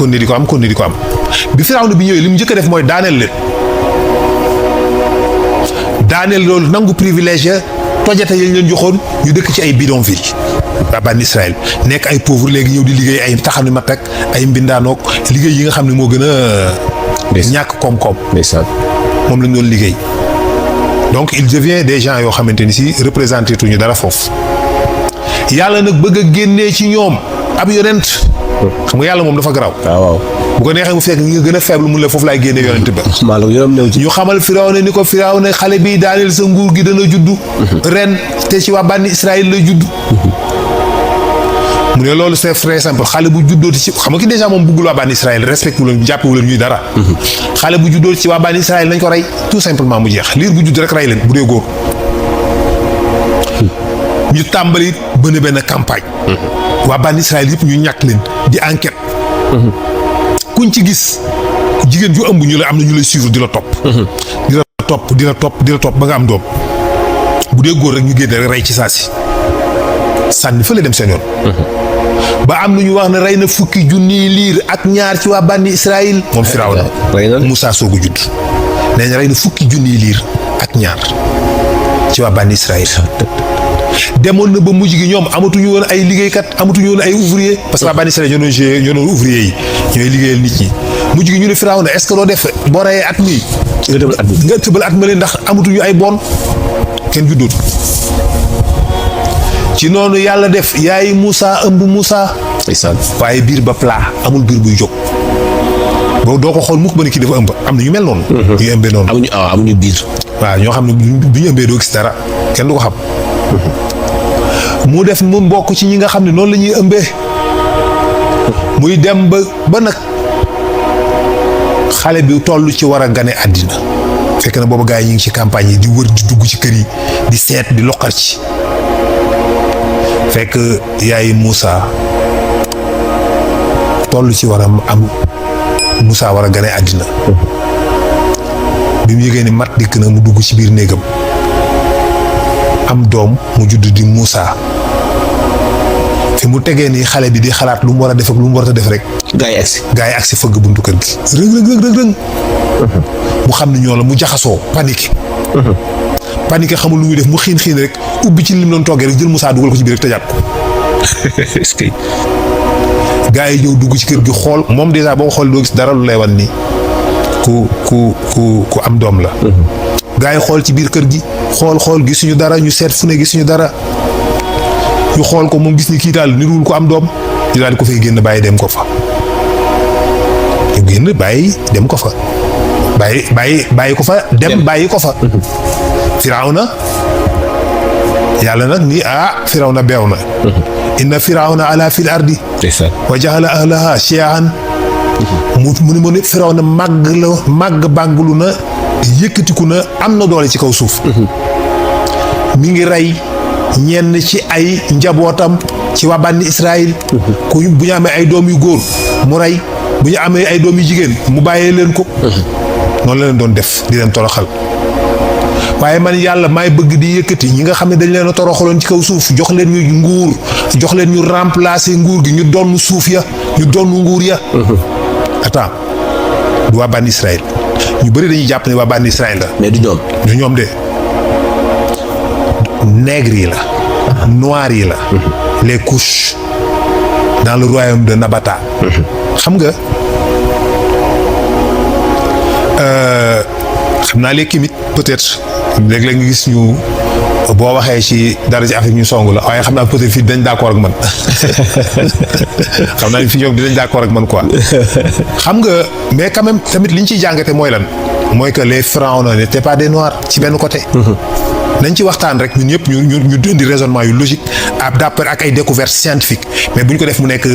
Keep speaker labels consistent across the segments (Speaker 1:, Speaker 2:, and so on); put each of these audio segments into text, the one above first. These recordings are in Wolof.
Speaker 1: kon ne di ko am bi Firawna bi ñëwee li mu njëkk a def mooy daaneel loolu nangu privilège tojate yañ leen joxoon ñu dëkk ci ay bidonville waa bànni Israël nekk ay pauvre léegi ñëw di liggéey ay taxani mat ak ay mbindaanoog liggéey yi nga xam ne moo gën a ñàkk koom-koom moom lañ doon liggéey donc il devient des gens yoo xamante ni si représenté tuñu dara foofu yàlla nag bëgg a génnee ci ñoom ab yonent xam nga yàlla moom dafa garaaw
Speaker 2: waaw
Speaker 1: bu ko neexee mu fekk ñi nga gën a faible mun la foofu laay génne yonent ba ñu xamal Firawna ni ko Firawna xale bi daaneel sa nguur gi dana juddu ren te ci waa bànni Israël la juddu mu ne loolu c'est très simple xale bu juddoo ci xam nga ki déjà moom bëggul waa bànni Israël respecté wu leen jàppe wu leen ñuy dara xale bu juddoo ci waa bànni Israël nañ ko rey tout simplement mu jeex liir bu judd rek rey leen bu dee góor ñu tàmbali benn campagne waa bànni Israël yëpp ñu ñàkk leen di enquête kuñ ci gis jigéen ju ëmb ñu la am na ñu lay suivre di la topp di la topp ba nga am doom bu dee góor rek ñu génne rek rey ci saa si sànni fa la dem seen yoon ba am na ñu wax ne rey na fukki junniy liir ak ñaar ci waa bànni Israël moom Firawna Moussa soogu judd nee na rey na fukki junniy liir ak ñaar ci waa bànni Israël demoon na ba mujj gi ñoom amatuñu woon ay liggéeykat amatuñu woon ay ouvrier parce que waa bànni Israël ñoo doon ouvrier yi ñooy liggéeyal nit ñi mujj gi ñu ne Firawna est-ce que loo def boo reyee at mi nga tëbal at ma leen ndax amatuñu ay bon kenn juddootu ci noonu yàlla def yaay Moussa ëmb Moussa waaye biir ba plat amul biir buy jóg boo doo ko xool mukk ba ne kii dafa ëmb am na ñu mel noonu ñu ëmbee noonu
Speaker 2: amuñu biir
Speaker 1: waaw ñoo xam ne bu ñu ëmbee doo gis dara kenn du ko xam mu def mu mbokk ci ñi nga xam ne noonu la ñuy ëmbee muy dem ba nag xale bi toll ci war a gane àddina fekk na boobu gars yi ñu ngi ci campagne yi di wër di dugg ci kër yi di seet di loqar ci fekk yaay Moussa toll ci war a am Moussa war a gane àddina bi mu yëgee ni mat dikk na mu dugg ci biir néegam am doom mu judd di Moussa fi mu tegee ni xale bi di xalaat lu mu war a def ak lu mu war a def rek
Speaker 2: gaa yi agsi fëgg buntu kër gi rëng mu xam ne ñoo la mu jaxasoo paniqué xamul lu muy def mu xiin rek ubbi ci lim doon toggee rek jël Moussa dugal ko ci biir rek tëjaat ko est-ce que gaa yi ñëw dugg ci kër gi xool moom déjà boo ko xool doo gis dara lu lay wan ni ku am doom la gaa yi xool ci biir kër gi xool gisuñu dara ñu seet fu ne gisuñu dara ñu xool ko moom gis ni kii daal niruwul ko am doom ñu daal di ko fay génn bàyyi dem ko fa ñu génn bàyyi dem ko fa bàyyi ko fa dem bàyyi ko fa Firawna yàlla nag ni Firawna beew na inna Firawna ala fil ardi wa jaala ahlaha shi'an mu ne Firawna màgg bàngulu na yëkkatiku na am na doole ci kaw suuf mi ngi rey ñenn ci ay njabootam ci waa bànni Israël bu ñu amee ay doom yu góor mu rey bu ñu amee ay doom yu jigéen mu bàyyee leen ko noonu la leen doon def di leen toroxal waaye man yàlla maay bëgg di yëkkati ñi nga xam ne dañ leen a toroxaloon ci kaw suuf jox leen ñu nguur jox leen ñu remplacer nguur gi ñu donn suuf ya ñu donn nguur ya attends du waa bànni Israël ñu bëri dañuy jàpp ne waa bànni Israël la mais du ñoom
Speaker 1: de nègres yi la noirs yi la les couches dans le royaume de Nabata xam nga xam naa les Kémites peut-être léeg-léeg nga gis ñu boo waxee ci dara ci Afrique ñu song la waaye xam naa peut-être fii dañ d'accord ak man xam naa fi ñoom dinañ d'accord ak man quoi xam nga mais quand même tamit li ñu ciy jàngate mooy lan mooy que les pharaons n'étaient pas des noirs ci benn côté nañ ci waxtaan rek ñun ñëpp ñu indi raisonnement yu logique d'après ak ay découvertes scientifiques mais bu ñu ko def mu nekk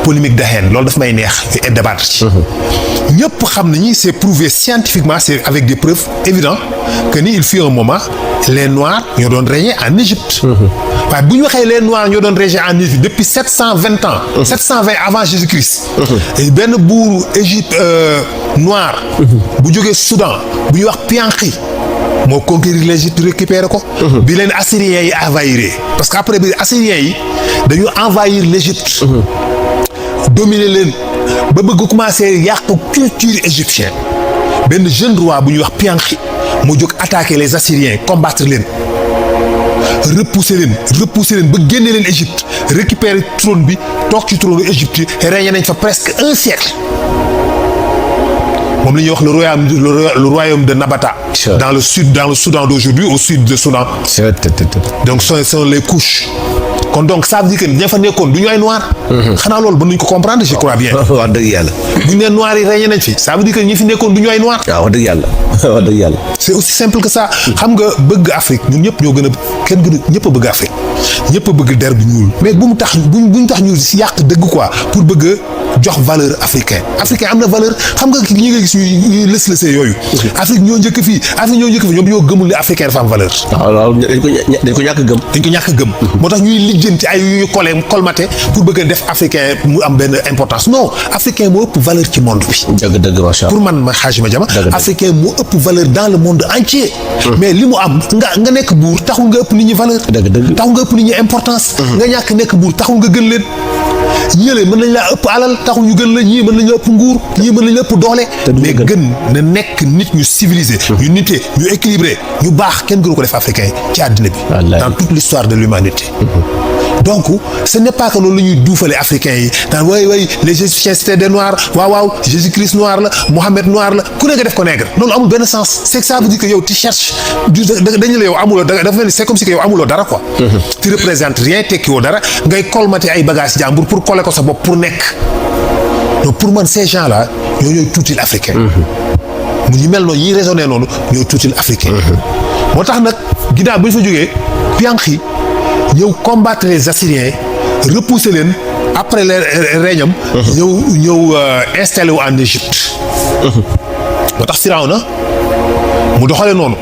Speaker 1: polémique de haine loolu daf may neex et débattre ci ñëpp xam nañu c'est prouvé scientifiquement c'est avec des preuves évidentes que ni il fut un moment les noirs ñoo doon régner en Égypte waaye bu ñu waxee les noirs ñoo doon régner en Égypte depuis 720 ans 720 avant Jésus-Christ benn buuru Égypte noir bu jógee Soudan bu ñuy wax Pianki moo conquérir l'Égypte récupérer ko bi leen Assyriens yi envahir parce que après bi Assyriens yi dañu envahir l'Égypte dominer leen
Speaker 2: ba bëgg commencé yàq culture égyptienne benn jeune roi bu ñuy wax Piankhi moo jóg attaquer les Assyriens combattre leen repousser leen ba génne leen Égypte récupérer trône bi toog ci trône Égypte yi régné nañ fa presque un siècle moom la ñuy wax le royaume de Nabata. Dans le Soudan d'aujourd'hui, au sud de Soudan. Donc ce sont les couches. kon donc ça veut dire que ña fa nekkoon du ñu ay noir. xanaa loolu mën nañu ko comprendre je crois bien.
Speaker 3: wax dëgg yàlla.
Speaker 2: bu ñu nee noir yi régné nañ fi ça veut dire que ñi fi nekkoon du ñu ay noir.
Speaker 3: waaw wax dëgg yàlla wax dëgg yàlla.
Speaker 2: c'est aussi simple que ça. xam nga bëgg Afrique ñun ñëpp ñoo gën a kenn gën a ñëpp a bëgg Afrique ñëpp a bëgg der bu ñuul. mais bu mu tax buñ tax ñu si yàq dëgg quoi pour bëgg jox valeur africain am na valeur xam nga ñi nga gis ñuy lës-lësee yooyu. Afrique ñoo njëkk fii ñoom ñoo gëmul ne africain dafa am valeur.
Speaker 3: waaw dañ ko ñàkk gëm.
Speaker 2: dañ ko ñàkk gëm. moo tax ñuy lijjanti ay yu ñu colmaté pour bëgg a def africain mu am benn importance non africain moo ëpp valeur ci monde bi.
Speaker 3: dëgg macha Allah.
Speaker 2: pour man Hadj Madiama africain moo ëpp valeur dans le monde entier. mais li mu am nga nekk buur taxul nga ëpp nit ñi valeur. taxul nga ëpp nit ñi importance. nga ñàkk nekk buur taxul nga gën leen. ñële mën nañ laa ëpp alal taxul ñu gën la ñii mën nañ la ëpp nguur ñii mën nañ la ëpp doole. mais gën na nekk nit ñu civilisé. ñu nité ñu équilibré ñu baax kenn gënu ko def africain ci àddina bi. dans toute l'histoire de l'humanité. donc ce n'est pas que loolu la ñuy duufale africains yi daan way les Égyptiens c'était des noirs waaw Jésus-Christ noir la Mohamed noir la ku ne nga def ko nègre loolu amul benn sens c'est que ça veut dire que yow tu cherches dañu la yow amuloo dafa mel ni c'est comme si que yow amuloo dara quoi. tu représentes rien tekkiwoo dara ngay colmater ay bagages jàmbur pour coller ko sa bopp pour nekk donc pour man ces gens là ñooy tuutil africain. mu ñu mel noonu ñiy raisonné noonu ñooy tuutil africain. moo tax nag ginnaaw bu ñu fa jógee Piankhi ñëw combattre les Assyriens repousser leen après le régnam. ñëw installé wu en Égypte. moo tax Firawna mu doxale noonu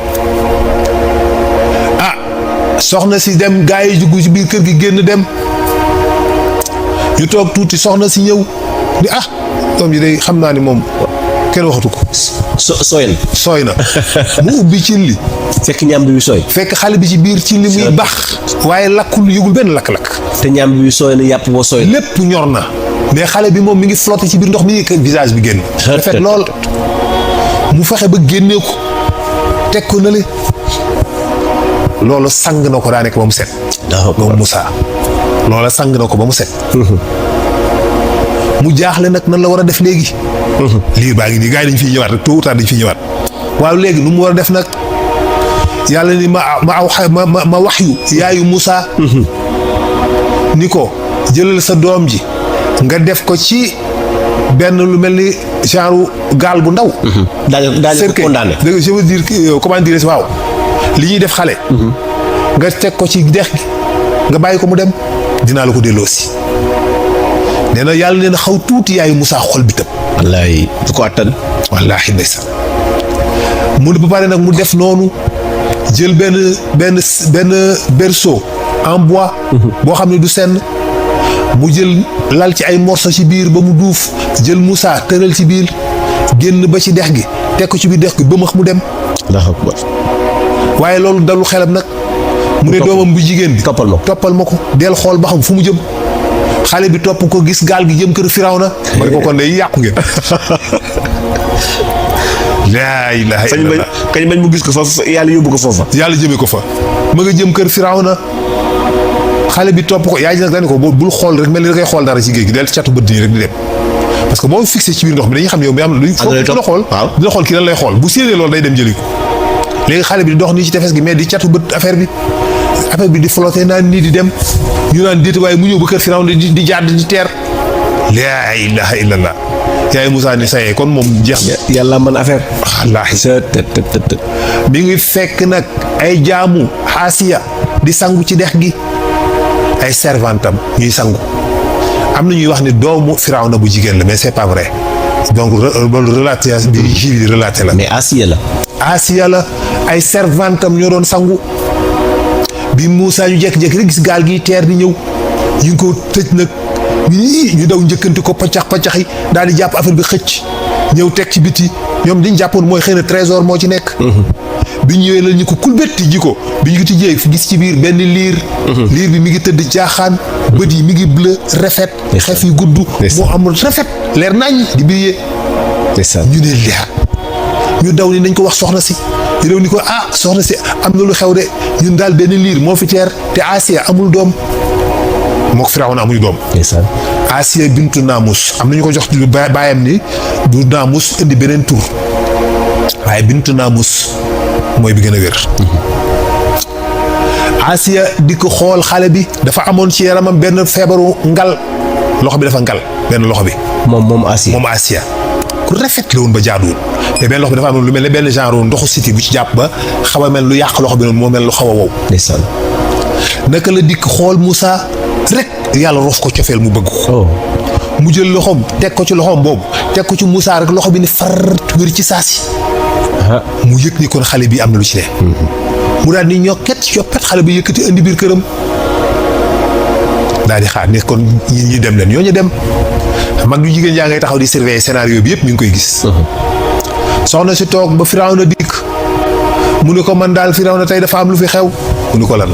Speaker 2: soxna si dem gaa yi dugg ci biir kër gi génn dem ñu toog tuuti soxna si ñëw ni doom ji day xam naa ni moom kenn waxatu ko. sooy na mu ubbi cin li.
Speaker 3: fekk ñaam bi sooy.
Speaker 2: fekk xale bi ci biir cin li muy bax. waaye lakkul yëgul benn lakk-lakk.
Speaker 3: te ñaam bi sooy na yàpp boo sooy.
Speaker 2: lépp ñor na. mais xale bi moom mi ngi flotté ci biir ndox mi ngi visage bi génn. rafet lool mu fexe ba génnee ko teg ko nële. loolu sang na ko daa nekk ba mu set. moom Moussa. loola sang na ko ba mu set. mu jaaxle nag nan la war a def léegi. liir baa ngi nii gars yi dañ fiy ñëwaat rek tôt ou tard dañ fiy ñëwaat. waaw léegi nu mu war a def nag yàlla ni ma wax yu yaayu Moussa. ni ko jëlal sa doom ji nga def ko ci benn lu mel ni genre gaal bu ndaw.
Speaker 3: daal ko condamné.
Speaker 2: je veux dire comment dire waaw li ñuy def xale. nga teg ko ci dex gi nga bàyyi ko mu dem dinaa la ko delloosi. nee na yàlla nee na xaw tuuti yaayu Moussa xol bi tëb.
Speaker 3: wallaahi du ko attan.
Speaker 2: wallaahi ndeysaan mu ba pare nag mu def noonu jël benn berceau en bois. boo xam ne du senn mu jël lal ci ay morceaux ci biir ba mu duuf jël Moussa tëral ci biir génn ba ci dex gi teg ko ci biir dex gi ba max mu dem. waaye loolu dalu xelam nag. mu ne doomam bu jigéen bi. toppal ma ko del xool ba xam fu mu jëm. xale bi topp ko gis gaal gi jëm kër Firawna. ma ne ko kon day yàqu ngeen. laa ilaaha illallaah
Speaker 3: kañ bañ mu gis ko foofu yàlla yóbbu ko foofa.
Speaker 2: yàlla jëmee ko fa. ma nga jëm kër Firawna. xale bi topp ko yaay ji nag dañ ko bul xool rek mel ni da ngay xool dara ci géej gi del catu bët nii rek di dem. parce que boo fixé ci biir ndox mi dañuy xam ne yow mi am na. dina xool dina xool kii lan lay xool bu séenee loolu day dem jëli ko. léegi xale bi di dox nii ci tefes gi mais di catu bët affaire bi di flotté naan nii di dem ñu naan déet waaye mu ñëw ba kër Firawna di jàdd di teer. laa ilaaha illallaah yaay Moussa ni sayee kon moom jeex na.
Speaker 3: yàlla mën affaire.
Speaker 2: wallaahi mi ngi fekk nag ay jaamu Asiya di sangu ci dex gi ay servantam ñuy sangu am na ñuy wax ni doomu Firawna bu jigéen la mais c'est pas vrai donc loolu relaté bi ji bi relaté la.
Speaker 3: mais Asiya la
Speaker 2: ay servantam ñoo doon sangu bi Moussa ñu jékki-jékki rek gis gaal gi teer di ñëw ñu ngi ko tëj nag ñu daw njëkkante ko paccax yi daal di jàpp affaire bi xëcc ñëw teg ci biti ñoom liñ jàppoon mooy xëy na trésor moo ci nekk. bi ñëwee la ñu ko kulbet tijji ko bi ñu ko tijjee gis ci biir benn liir. liir bi mi ngi tëdd jaaxaan bët yi mi ngi bleu rafet. xef yi gudd. moo amul rafet leer nañ di briller. ñu ne lii ñu daw ni nañ ko wax soxna si. ñu daw ni ko soxna si am na lu xew de ñun daal benn liir moo fi teer te Asiya amul doom. moo ko Firawna amuñu doom. Asiya bintu Naamus am nañu ko jox lu baayam ni du Naamus indi beneen tur waaye bintu Naamus mooy bi gën a wér. Asiya di ko xool xale bi dafa amoon ci yaramam benn feebaru ngal loxo bi dafa ngal benn loxo bi.
Speaker 3: moom Asiya.
Speaker 2: ku rafet la woon ba jaaduwul te benn loxo bi dafa amoon lu mel ne benn genre ndoxu siti bu ci jàpp ba xaw a mel lu yàq loxo bi noonu moo mel lu xaw a wow. naka la dikk xool Moussa rek yàlla rof ko cofeel mu bëgg ko. mu jël loxoom teg ko ci loxoom boobu teg ko ci Moussa rek loxo bi ni far wér ci saasi. mu yëg ni kon xale bi am na lu ci ne. mu daal ni ñokket xale bi yëkkati indi biir këram daal di xaar ni kon ñi dem leen ñoo ñu dem mag ñu jigéen yaa ngay taxaw di surveiller scénario bi yëpp mi ngi koy gis. soxna si toog ba Firawna dikk mu ne ko man daal Firawna tey dafa am lu fi xew. mu ni ko lan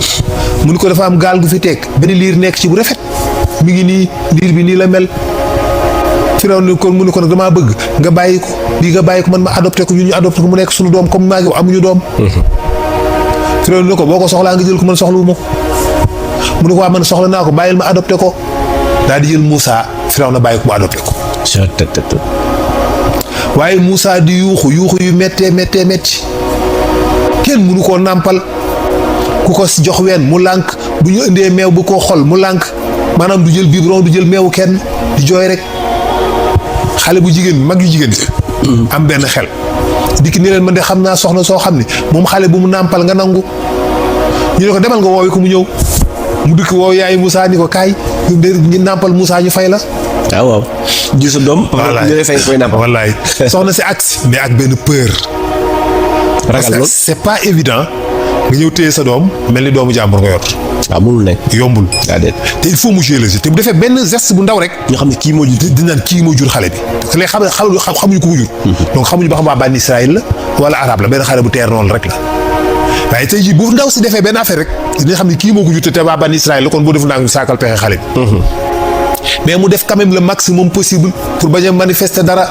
Speaker 2: mu ni ko dafa am gaal gu fi teg benn liir nekk ci bu rafet mi ngi nii liir bi nii la mel. Firawna kon mu ni ko nag damaa bëgg nga bàyyi ko bii nga bàyyi ko man ma adopté ko ñun ñu adopté ko mu nekk suñu doom comme maa ngi amuñu doom. Firawna ni ko boo ko soxlaa nga jël ko man soxlawu ma ko mu ne ko waa man soxla naa ko bàyyil ma adopté ko daal di jël Moussa Firawna bàyyi ko mu adopté ko. waaye Moussa di yuuxu yu méttee métti kenn mënu koo nàmpal ku ko jox ween mu lànk bu ñu indee meew bu ko xol mu lànk maanaam du jël biberon du jël meewu kenn di jooy rek xale bu jigéen mag yu jigéen am benn xel dikk ni leen man de xam naa soxna soo xam ne moom xale bu mu nàmpal nga nangu ñu ne ko demal nga woowi ko mu ñëw mu dikk woow yaay Moussa ni ko kaay ñu nàmpal Moussa ñu fay la.
Speaker 3: waaw ji sa doom.
Speaker 2: wallaay soxna si agsi mais ak benn peur.
Speaker 3: ragal lool
Speaker 2: c'est pas évident nga ñëw téye sa doom mel ni doomu jàmbur nga yor.
Speaker 3: waaw mënul nekk
Speaker 2: yombul.
Speaker 3: te
Speaker 2: il faut mu jouer le jeu te bu defee benn geste bu ndaw rek.
Speaker 3: ñu xam ne kii moo jur
Speaker 2: di naan kii moo jur xale bi. parce que léegi xamuñu ko jur. donc xamuñu ba xam waa Bani Israël la wala arabe la benn xale bu teer noonu rek la. waaye tey jii bu ndaw si defee benn affaire rek dinañ xam ne kii moo ko jur te waa Bani Israël la kon boo deful naa ñu saakal pexe xale bi. mais mu def quand même le maximum possible pour bañ a manifester dara.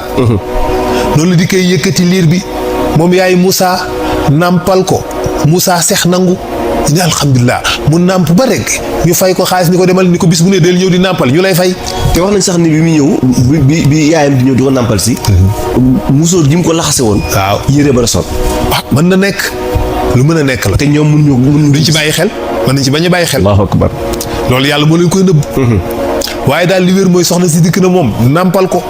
Speaker 2: noonu la di koy yëkkati liir bi moom yaay Moussa nàmpal ko Moussa seex nangu ni alhamdulilah mu nàmp ba rek ñu fay ko xaalis ni ko demal ni ko bis bu ne del ñëw di nàmpal ñu lay fay.
Speaker 3: te wax nañ sax ni bi mu ñëw bi yaayam di ñëw di ko nàmpal si. musóor gi mu ko laxase woon.
Speaker 2: waaw
Speaker 3: yére ba la sol.
Speaker 2: mën na nekk lu mën a nekk la.
Speaker 3: te ñoom mun
Speaker 2: duñ ci bàyyi xel mën nañ ci bañ a bàyyi xel.
Speaker 3: Allahu akbar
Speaker 2: loolu yàlla moo leen koy nëbb. waaye daal li wér mooy soxna si dikk na moom nàmpal ko.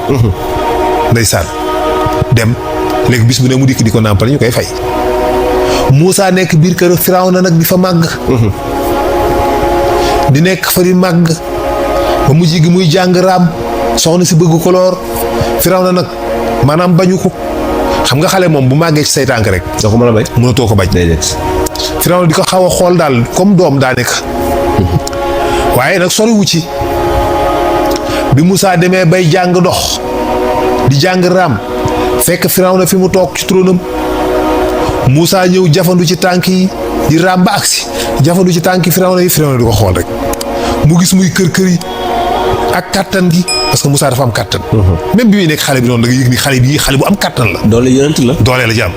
Speaker 2: ndeysaan dem léegi bis bu ne mu dikk di ko nàmpal ñu koy fay. Moussa nekk biir kër Firawna nag di fa màgg. di nekk fa di màgg ba mujj gi muy jàng raam soxna si bëgg ko loor Firawna nag maanaam bañu ko xam nga xale moom bu màggee ci say tànk rek.
Speaker 3: doo ko mën a bañ
Speaker 2: mënatoo ko bañ. Firawna di ko xaw a xool daal comme doom daa nekk. waaye nag soriwu ci bi Moussa demee bay jàng dox di jàng raam fekk Firawna fi mu toog ci tróonam Moussa ñëw jafandu ci tànk yi di raam ba agsi jafandu ci tànk yi Firawna di ko xool rek mu gis muy kër yi ak kattan gi parce que Moussa dafa am kattan. même bi muy nekk xale bi noonu da nga yëg ni xale bu am kattan la.
Speaker 3: doole yonent la.
Speaker 2: doole la jàmm.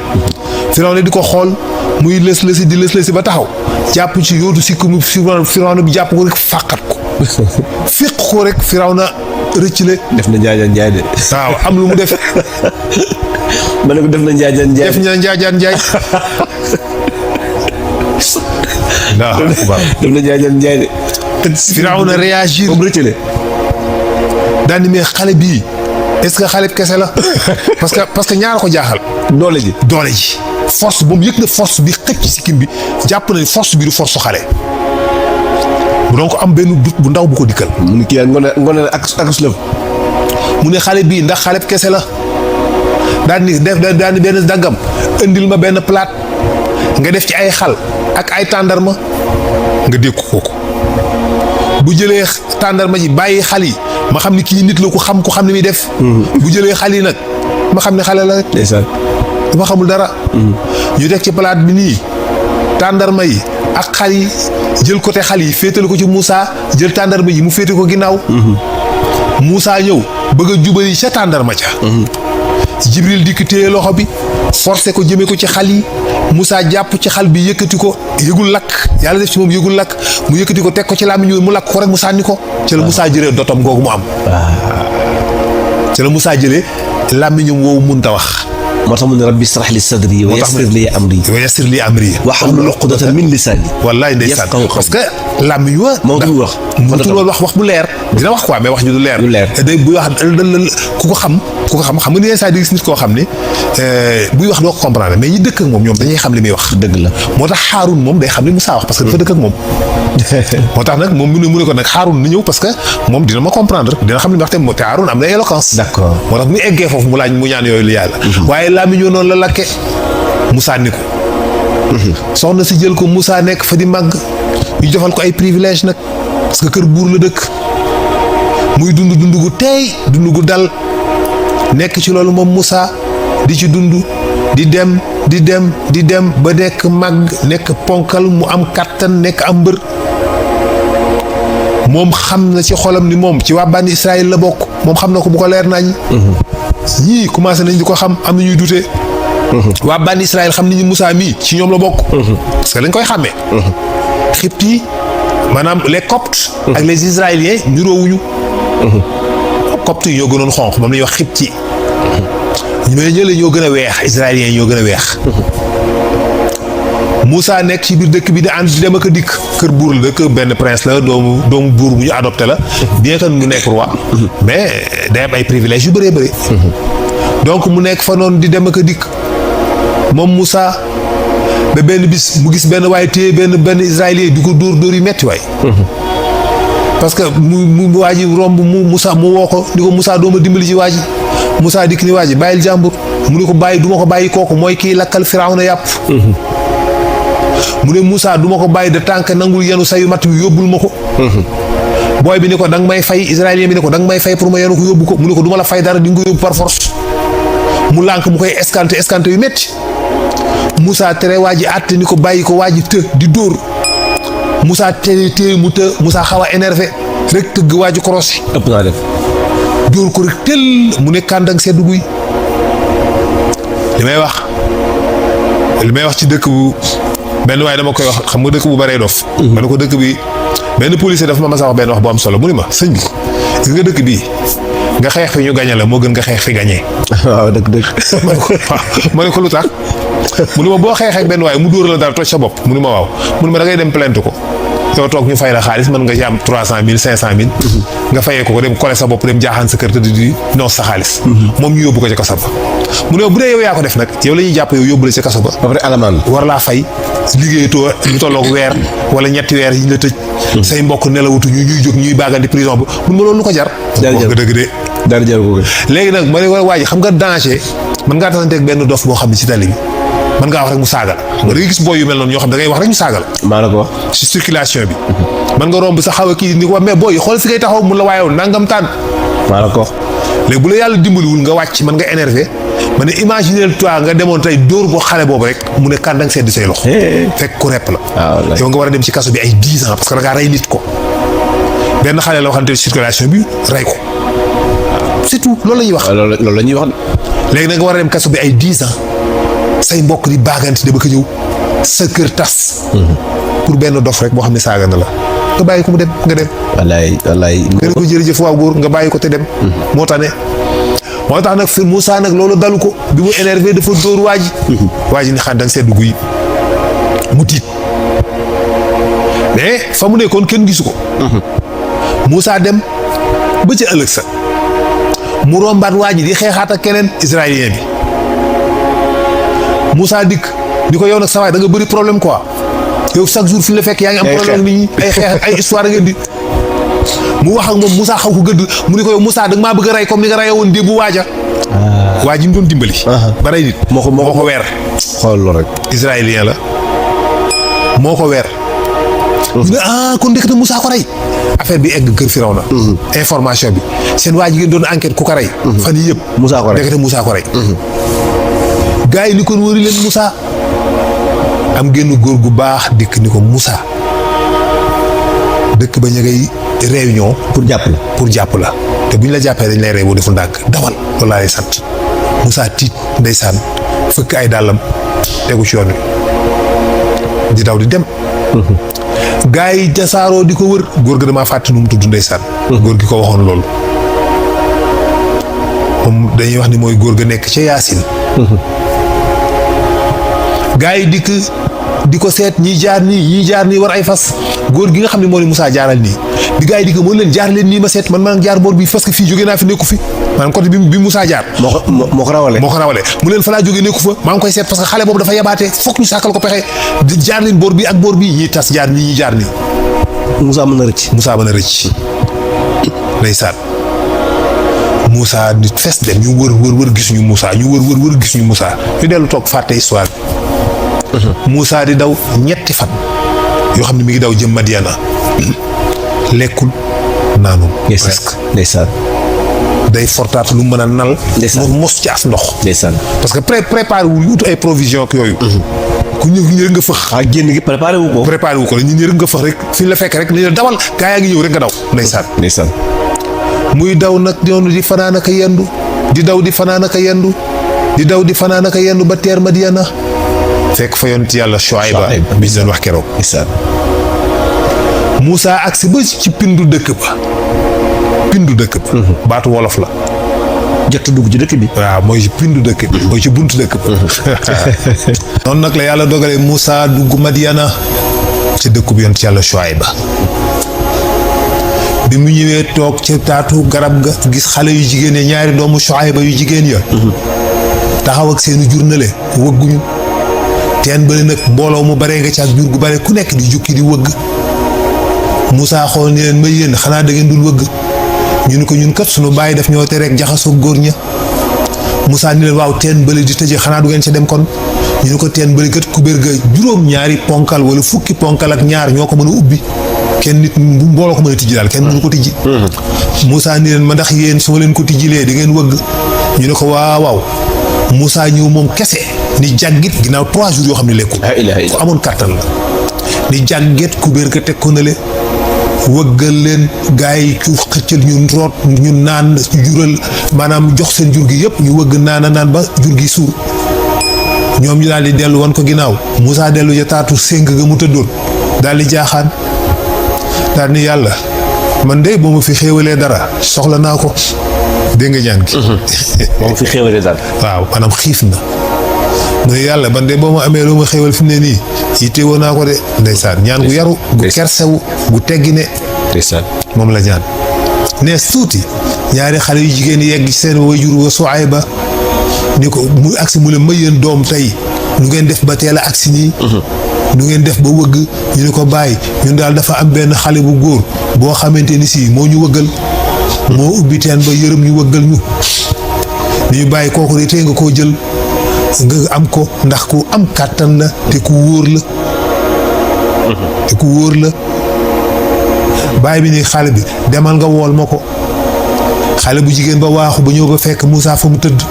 Speaker 2: Firawna di ko xool muy lës-lësi ba taxaw jàpp ci yóotu sikku mu Firawna bi jàpp ko rek fàqat ko. fiq ko rek Firawna rëccale.
Speaker 3: def na njaajaan njaay de.
Speaker 2: waaw am lu mu def.
Speaker 3: ma ne ko def na njaajaan njaay.
Speaker 2: def na njaajaan njaay.
Speaker 3: def na njaajaan njaay de.
Speaker 2: Firawna réagir
Speaker 3: comme rëccale.
Speaker 2: daal ni mais xale bii est-ce que xale kese la parce que ñaar ko jaaxal.
Speaker 3: doole ji.
Speaker 2: force ba mu yëg na force bi xëcc ci sikkim bi jàpp na force bi du force xale. donc am benn doute bu ndaw bu ko dikkal.
Speaker 3: mu ne kii ngone ak lëf.
Speaker 2: mu ne xale bii ndax xale kese la daan ni benn daggam indil ma benn plate nga def ci ay xal ak ay tàndarma nga dékku ko bu jëlee tàndarma ji bàyyi xal yi ma xam ni kii nit la ku xam ni muy def. bu jëlee xal yi nag ma xam ne xale la rek.
Speaker 3: ndeysaan
Speaker 2: dama xamul dara. ñu teg ci plate bi nii tàndarma yi ak xal yi jël côté xal yi féetale ko ci Moussa jël tàndarma yi mu féete ko ginnaaw. Moussa ñëw bëgg a jubali ca tàndarma ca. Jibril dikk téye loxo bi forcé ko jëmee ko ci xal yi Moussa jàpp ci xal bi yëkkati ko yëgul lakk yàlla def ci moom yëgul lakk mu yëkkati ko teg ko ci làmmiñ mu lakk ko rek mu sànni ko ci la Moussa jëlee dotom googu mu am. ci la Moussa jëlee làmmiñam woowu munta wax.
Speaker 3: moo tax mu ne rabbi israh li sadri wa yassir li amri
Speaker 2: wa yassir li amri
Speaker 3: wahlul uqdatan min lisani.
Speaker 2: wallaay ndeysaan parce que làmmiñ wa
Speaker 3: mënatul wax
Speaker 2: mënatul woon wax bu leer dina wax quoi mais wax ju du leer.
Speaker 3: du leer
Speaker 2: day buy wax ku ko xam xam nga ni saa di gis nit koo xam ne buy wax doo ko comprendre mais ñi dëkk ak moom ñoom dañuy xam li muy wax.
Speaker 3: dëgg la
Speaker 2: moo tax Haarun moom day xam li Moussa wax parce que dafa dëkk ak moom. moo tax nag moom mu ne ko nag Haarun na ñëw parce que moom dina ma comprendre dina xam li muy wax te Haarun am na éloquence.
Speaker 3: d'accord
Speaker 2: moo tax mu eggee foofu mu laaj mu ñaan yooyu lu yàlla. waaye làmmiñ noonu la lakke Moussa ni ko. soxna si jël ko Moussa nekk fa di màgg ñu defal ko ay privilège nag parce que kër buur la dëkk muy dund gu teey dund gu dal nekk ci loolu moom Moussa di ci dund di dem ba nekk màgg nekk ponkal mu am kàttan nekk am mbër moom xam na ci xolam ni moom ci waa bànni Israël la bokk moom xam na ko bu ko leer nañ ñii commencé nañ di ko xam am na ñuy dute waa bànni Israël xam nañu Moussa mii ci ñoom la bokk parce que lañ koy xàmmee Égypte yi maanaam les coptes ak les israéliens niroowuñu coptes yi ñoo gënoon xonq moom la ñuy wax Égypte yi mais ñële ñoo gën a weex israéliens yi ñoo gën a weex Moussa nekk ci biir dëkk bi di ànd di dem ak a dikk kër buur la dëkk benn prince la doomu buur bu ñu adopté la bien que mu nekk roi mais day am ay privilèges yu bëree bëri donc mu nekk fa noonu di dem ak a dikk moom Moussa ba benn bis mu gis benn waaye téye benn israélien di ko dóor yu metti waay parce que mu waa ji romb mu Moussa mu woo ko ni ko Moussa doo ma dimbali ci waa ji Moussa dikk ni waa ji bàyyil jàmbur mu ne ko bàyyi du ma ko bàyyi kooku mooy kii lakkal Firawna yàpp mu ne Moussa du ma ko bàyyi de tànk nangul yenu sayu matt bi yóbbul ma ko booy bi ni ko danga may fay israélien bi ni ko danga may fay pour ma yenu ko yóbbu ko mu ne ko du ma la fay dara di nga ko yóbbu par force mu lànk mu koy escanté yu metti Moussa tere waa ji àtte ni ko bàyyi ko waa ji të di dóor Moussa téye mu të Moussa xaw a énervé rek tëgg waa ji korosé
Speaker 3: ëpp naa def
Speaker 2: dóor ko rek tel mu ne kàndang seddu guy li may wax ci dëkk bu benn waaye dama koy wax xam nga dëkk bu baree dof ma ne ko dëkk bi benn policier dafa ma mas a wax benn wax bu am solo mu ni ma sëñ bi gis nga dëkk bii nga xeex fi ñu gañe la moo gën nga xeex fi gañee
Speaker 3: waaw dëgg
Speaker 2: ma ne ko lu tax mu ni ma boo xeexee benn waaye mu dóor la dara toj sa bopp mu ni ma waaw mu ni ma da ngay dem plainte ko yow toog ñu fay la xaalis mën nga ci am 300,000 500,000 nga fayee ko dem kole sa bopp dem jaaxaan sa kër te di non sa xaalis moom ñu yóbbu ko ca kaso ba mu ne bu dee yow yaa ko def nag yow la ñuy jàpp yow yóbbu la ca kaso ba
Speaker 3: ba pare alamaan
Speaker 2: war laa fay liggéeyatoo lu tolloog weer wala ñetti weer yi ñu la tëj say mbokk nelawutu ñuy jóg ñuy baagandi prison ba mun ma loolu lu ko jar wax nga dëgg de
Speaker 3: dara jar ko
Speaker 2: léegi nag ma ne waa ji xam nga danger mën ngaa tasanteeg benn dof boo xam ne ci tali bi mën ngaa wax rek mu saagal nga da ngay gis booy yu mel noonu ñoo xam da ngay wax rek ñu saagal
Speaker 3: maa la ko wax
Speaker 2: ci circulation bi mën nga romb sa xaw a kii ni ko mais booy xool fi ngay taxaw mun la waayow nangam taan
Speaker 3: maa la ko wax
Speaker 2: léegi bu la yàlla dimbaliwul nga wàcc mën nga énervé ma ne imaginer toi nga demoon tey dóor ko xale boobu rek mu ne kàndang sedd say loxo fekk ku repp la yow nga war a dem ci kaso bi ay 10 ans parce que da ngaa rey nit ko benn xale la waxante circulation bi rey ko c'est tout loolu la ñuy wax
Speaker 3: loolu la ñuy wax
Speaker 2: léegi nag nga war a dem kaso bi ay 10 ans say mbokk di baaganti da ba ko ñëw sa kër tas pour benn dof rek boo xam ne saaga na la nga bàyyi ko mu dem nga dem
Speaker 3: wallaay
Speaker 2: nga ne ko jërëjëf waaw góor nga bàyyi ko te dem moo tax ne moo tax nag fi Moussa nag loolu dalu ko bi mu énervé dafa dóor waa ji ni xam danga seddu guy mu tiit mais fa mu nekkoon kenn gisu ko Moussa dem ba ca ëllëg sa mu rombaat waa ji di xeexaat ak keneen israélien bi Moussa dikk di ko yow nag sa waay da nga bëri problème quoi yow chaque jour fi la fekk yaa ngi am problème nit ñi ay xeex ay histoire ngeen di mu wax ak moom Moussa xaw ko gëdd mu ni ko yow Moussa da nga maa bëgg a rey comme ni nga reyee woon démb waaja waa ji mu doon dimbali ba rey nit moo ko weer
Speaker 3: xool loolu rek
Speaker 2: israélien la moo ko weer ñu ne kon ndekete Moussa ko rey affaire bi egg kër Firawna information bi seen waa ji ngeen doon enquête ku ko rey fan yii yëpp
Speaker 3: Moussa ko rey
Speaker 2: ndekete Moussa ko rey gars yi ni kon wëri leen Moussa am génn góor gu baax dikk ni ko Moussa dëkk ba ñu ngay réunion
Speaker 3: pour jàpp la
Speaker 2: te bu ñu la jàppee dañ lay rey boo deful ndànk dawal loolu laa lay sant Moussa tiit ndeysaan fëkk ay dàllam tegu ci yoon wi di daw di dem gaa yi jasaaroo di ko wër góor ga damaa fàtte nu mu tudd ndeysaan góor gi ko waxoon loolu moom dañuy wax ni mooy góor ga nekk ca Yaasin gaa yi dikk di ko seet ñii jaar nii war ay fas góor gi nga xam ne moo ni Moussa jaaral nii di gaa yi dikk moo leen jaar leen nii ma seet man maa ngi jaar boor bi parce que fii jóge naa fi nekku fi maanaam côté bi Moussa jaar
Speaker 3: moo ko rawale
Speaker 2: mu leen fa laa jógee nekku fa maa ngi koy seet parce que xale boobu dafa yabaate fokk ñu sàkkal ko pexe di jaar leen boor bi ak boor bi ñii tas jaar nii ñii jaar nii
Speaker 3: Moussa mën a rëcc
Speaker 2: ndeysaan Moussa nit fes dem ñu wër gisuñu Moussa ñu wër gisuñu Moussa ñu dellu toog fàtte histoire Moussa di daw ñetti fan yoo xam ne mi ngi daw jëm Madiana lekkul naanul presque
Speaker 3: ndeysaan
Speaker 2: day fortaat lu mën a nal mos ci as ndox
Speaker 3: ndeysaan
Speaker 2: parce que préparé wu ut ay provision ak yooyu ku ñëw rek nga fëx
Speaker 3: génn gi préparé wu
Speaker 2: ko la ñu ñëw rek nga fëx rek fi ñu la fekk rek ni la dawal gaa yaa ngi ñëw rek nga daw ndeysaan muy daw nag yoonu di fanaan ak a yendu di daw di fanaan ak a yendu di daw di fanaan ak a yendu ba teer Madiana fekk fa yonent yàlla Shuayba bi ñu doon wax keroog Moussa agsi ba ci pindu dëkk ba baatu wolof la
Speaker 3: jot dugg ci dëkk bi
Speaker 2: waaw mooy ci pindu dëkk bi mooy ci buntu dëkk ba noonu nag la yàlla dogalee Moussa dugg Madiana ci dëkk bi yonent yàlla Shuayba bi mu ñëwee toog ci taatu garab ga gis xale yu jigéen ya ñaari doomu Shuayba yu jigéen ya taxaw ak seeni jur na le wëgguñu teen bële nag mbooloo mu baree nga ci ak jur gu bare ku nekk di jukki di wëgg Moussa xool ni leen may yéen xanaa da ngeen dul wëgg ñu ni ko ñun kat sunu bàyyi daf ñoo tere rek jaxasoo góor ña Moussa ni leen waaw teen bële di tëje xanaa du ngeen ca dem kon ñu ni ko teen bële kat kubéer ga juróom ñaari ponkal wala fukki ponkal ak ñaar ñoo ko mën a ubbi kenn nit mbooloo ko mën a tijji daal kenn mënu ko tijji Moussa ni leen ma ndax yéen su ma leen ko tijjilee di ngeen wëgg ñu ne ko waaw Moussa ñëw moom kese ni jàggit ginnaaw 3 jours yoo xam ne lekkul ku amoon kàttan la ni jàgget kubéer ga teg ko na le wëggal leen gaa yi ku xëccal ñu root ñu naan jural maanaam jox seen jur gi yëpp ñu wëgg naan ba jur gi suur ñoom ñu daal di dellu wan ko ginnaaw Moussa dellu ja taatu séng ga mu tëddoon daal di jaaxaan daal ni yàlla man de boo ma fi xéewalee dara soxla naa ko dégg nga ñaan gi
Speaker 3: boo ma fi xéewalee dara
Speaker 2: waaw maanaam xiif na mu ne yàlla man de boo ma amee loo ma xéewal fi mu ne nii yittewoo naa ko de ndeysaan ñaan gu yaru gu kersewu gu teggine
Speaker 3: ndeysaan
Speaker 2: moom la ñaan nees tuuti ñaari xale yu jigéen yegg ci seen wayjur wa Shuayba ni ko mu agsi mu leen ma yéen doom tey nu ngeen def ba teel a agsi nii nu ngeen def ba wëgg ñu ne ko bàyyi ñun daal dafa am benn xale bu góor boo xamante ni si moo ñu wëggal moo ubbi teen ba yërëm ñu wëggal ñu ni ñu bàyyi kooku de tey nga koo jël nga am ko ndax ku am kàttan la te ku wóor la bàyyi bi ni xale bi demal nga wool ma ko xale bu jigéen ba waaxu ba ñëw ba fekk Moussa fa mu tëdd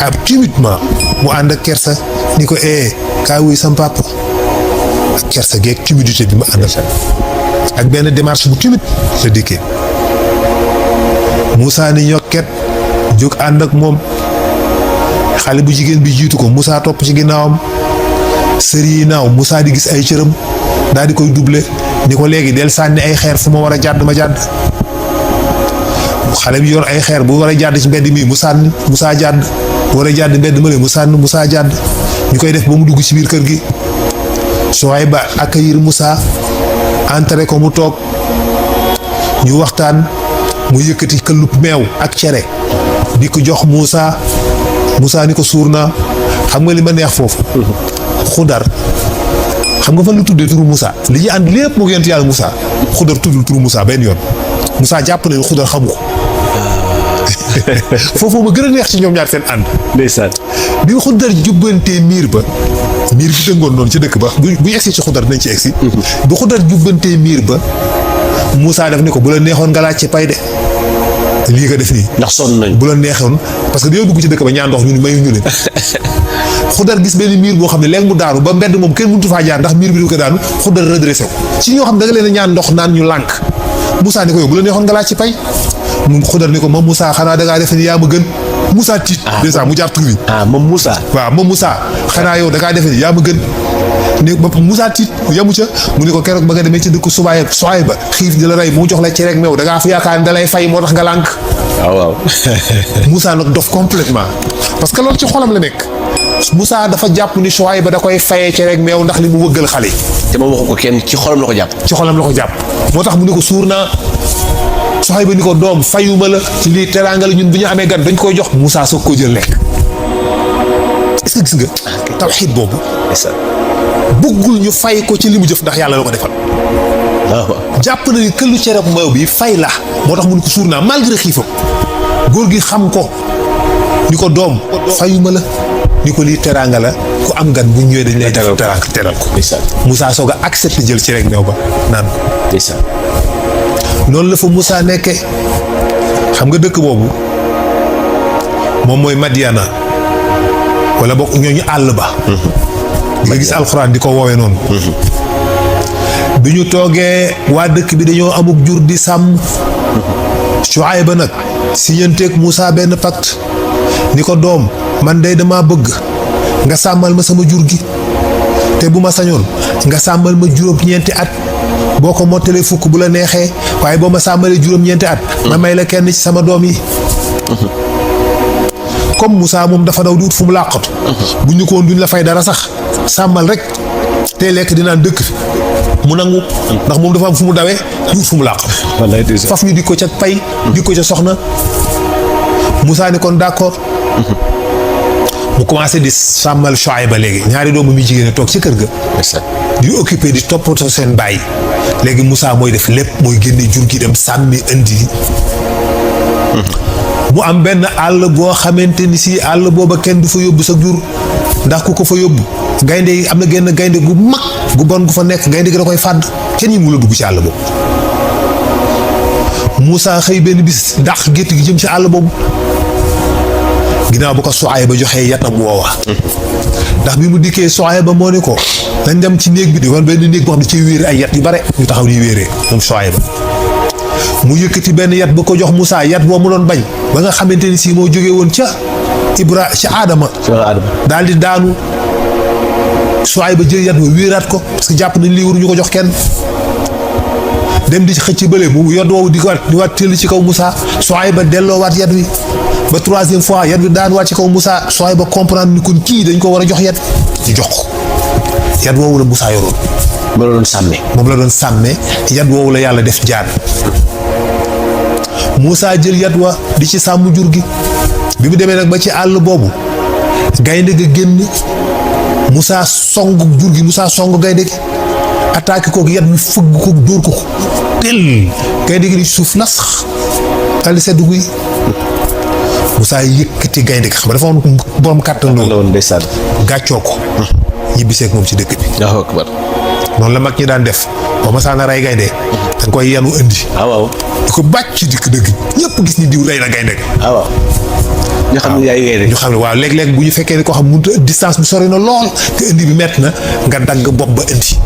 Speaker 2: ab timidement mu ànd ak kersa ni ko kaay wuy sam papa ak kersa geeg timidité bi mu àndal ak benn démarche bu timide la dikkee Moussa ni ñokket jóg ànd ak moom xale bu jigéen bi jiitu ko Moussa topp ci ginnaawam sër yi naaw Moussa di gis ay cëram daal di koy doublé ni ko léegi del sànni ay xeer fu ma war a jàdd ma jàdd xale bi yor ay xeer bu war a jàdd ci mbedd mi mu sànni Moussa jàdd bu war a jàdd mbedd ma le mu sànni Moussa jàdd ñu koy def ba mu dugg ci biir kër gi Shuayba accueillir Moussa entré ko mu toog ñu waxtaan mu yëkkati këllub meew ak cere di ko jox Moussa ni ko suur naa xam nga li ma neex foofu xudar xam nga fan lu tuddee turu Moussa li ñu ànd lépp moo yonent yàlla Moussa xudar tuddul turu Moussa benn yoon Moussa jàpp na xudar xamu ko foofu ma gën a neex ci ñoom ñaar seen ànd
Speaker 3: ndeysaan
Speaker 2: bi xudar jubbantee miir bi dëngoon noonu ci dëkk ba bu ñu egsi ci xudar nañ ci egsi bu xudar jubbantee miir ba Moussa def ni ko bu la neexoon nga laaj ci pay de lii nga def nii
Speaker 3: ndax sonn nañ
Speaker 2: bu la neexoon parce que dañoo dugg ci dëkk ba ñaan ndox ñu mayu ñu leen Xudar gis benn miir boo xam ne léegi mu daanu ba mbedd moom kenn mënutu faa jaar ndax miir bi du ko daanu Xudar redressé ko ci ñoo xam da nga leen a ñaan ndox naan ñu lànk Moussa ni ko yow bu la neexoon nga laaj ci pay mu Xudar ni ko moom Moussa xanaa da ngaa defe ni yaa ma gën Moussa tiit déjà mu jàpp tur bi
Speaker 3: moom Moussa.
Speaker 2: waaw moom Moussa xanaa yow da ngaa defe ni yaa ma gën ni ba Moussa tiit yamu ca mu ni ko keroog ba nga demee ci dëkk suwaay ba xiif di la rey mu jox la ci rek meew da ngaa fi yaakaar ni da lay fay moo tax nga lànk
Speaker 3: waaw.
Speaker 2: Moussa nag dof complètement parce que loolu ci xolam la nekk Moussa dafa jàpp ni suwaay ba da koy fayee ci rek meew ndax li mu wëggal xale
Speaker 3: te moom waxu ko kenn ci xolam la ko jàpp.
Speaker 2: ci xolam la ko jàpp moo tax mu ni ko suur naa soxay ba ni ko doom fayuma la ci lii teraanga la ñun bu ñu amee gan dañ koy jox Moussa soog ko jël lekk est-ce que gis nga tawxiid boobu bëggul ñu fay ko ci li mu jëf ndax yàlla la ko defal jàpp na ni këllu cere bu mayo bi fay la moo tax mu ni ko suur naa malgré xiifam góor gi xam ko ni ko doom fayuma la ni ko lii teraanga la ku am gan bu ñëwee dañ lay teral teraanga teral ko Moussa soog a accepté jël ci rek meew ba naan ko noonu la fa Moussa nekkee xam nga dëkk boobu moom mooy Madiana wala bokk ñooñu àll ba nga gis alxuraan di ko woowee noonu bi ñu toogee waa dëkk bi dañoo amuk jur di sàmm Shuayba nag siñanteeg Moussa benn pacte ni ko doom man day dama bëgg nga sàmmal ma sama jur gi te bu ma sañoon nga sàmmal ma juróom-ñeenti at boo ko mottalee fukk bu la neexee waaye boo ma sàmmalee juróom-ñeenti at ma may la kenn ci sama doom yi comme Moussa moom dafa daw di wut fu mu làqatu bu ñu ko woon duñ la fay dara sax sàmmal rek tey lekk dinaan dëkk mu nangu ndax moom dafa am fu mu dawee di wut fu mu làqatu faf ñu di ko ca pay di ko ca soxna Moussa ni kon d'accord mu commencé di sàmmal Shuayba léegi ñaari doomu mi jigéen toog ci kër ga di occupé di toppatoo seen baay léegi Moussa mooy def lépp mooy génne jur gi dem sàmmi indi mu am benn àll boo xamante ni si àll booba kenn du fa yóbbu sa jur ndax ku ko fa yóbbu gaynde yi am na genn gaynde gu mag gu bon gu fa nekk gaynde gi da koy fàdd kenn yi mu la dugg ci àll boobu Moussa xëy benn bis dàq gétt gi jëm ci àll boobu ginnaaw bu ko Shuayba joxee yatam woowa ndax bi mu dikkee Shuayba moo ni ko dañ dem ci néeg bi di wan benn néeg boo xam ne ci wéere ay yat yu bare ñu taxaw ni wéeree moom Shuayba mu yëkkati benn yat ba ko jox Moussa yat boo mu doon bañ ba nga xamante ni si moo jógee woon ca Adama daal di daanu Shuayba jël yat ba wéeraat ko parce que jàpp nañ lii waruñu ko jox kenn dem di xëcc bële mu yot woowu di waat tëll ci kaw Moussa Shuayba delloowaat yat wi ba troisième fois yat wi daan waat ci kaw Moussa Shuayba comprendre ni kon kii dañ ko war a jox yat ñu jox ko yat woowu la Moussa yoroon
Speaker 3: moom la doon sàmme
Speaker 2: moom la doon sàmme yat woowu la yàlla def jaan Moussa jël yat wa di ci sàmm jur gi bi mu demee nag ba ci àll boobu gaynde ga génn Moussa song jur gi Moussa song gaynde gi attaqué kook yat wi fëgg ko dóor ko tel gaynde gi di suuf nas xali sedd guy Moussa yëkkati gaynde gi xam nga dafa am borom kàttan loolu gàccoo ko ñibbiseeg moom ci dëkk bi noonu la mag ñi daan def ba ma saana rey gaynde dañ koy yanu indi di ko bàcc dikk dëgg ñëpp gis ni diw rey na gaynde
Speaker 3: ñu xam ne yaay gaynde
Speaker 2: ñu xam ne waaw léeg-léeg bu ñu fekkee ni koo xam mënut distance bi sori na lool te indi bi metti na nga dagg bopp ba indi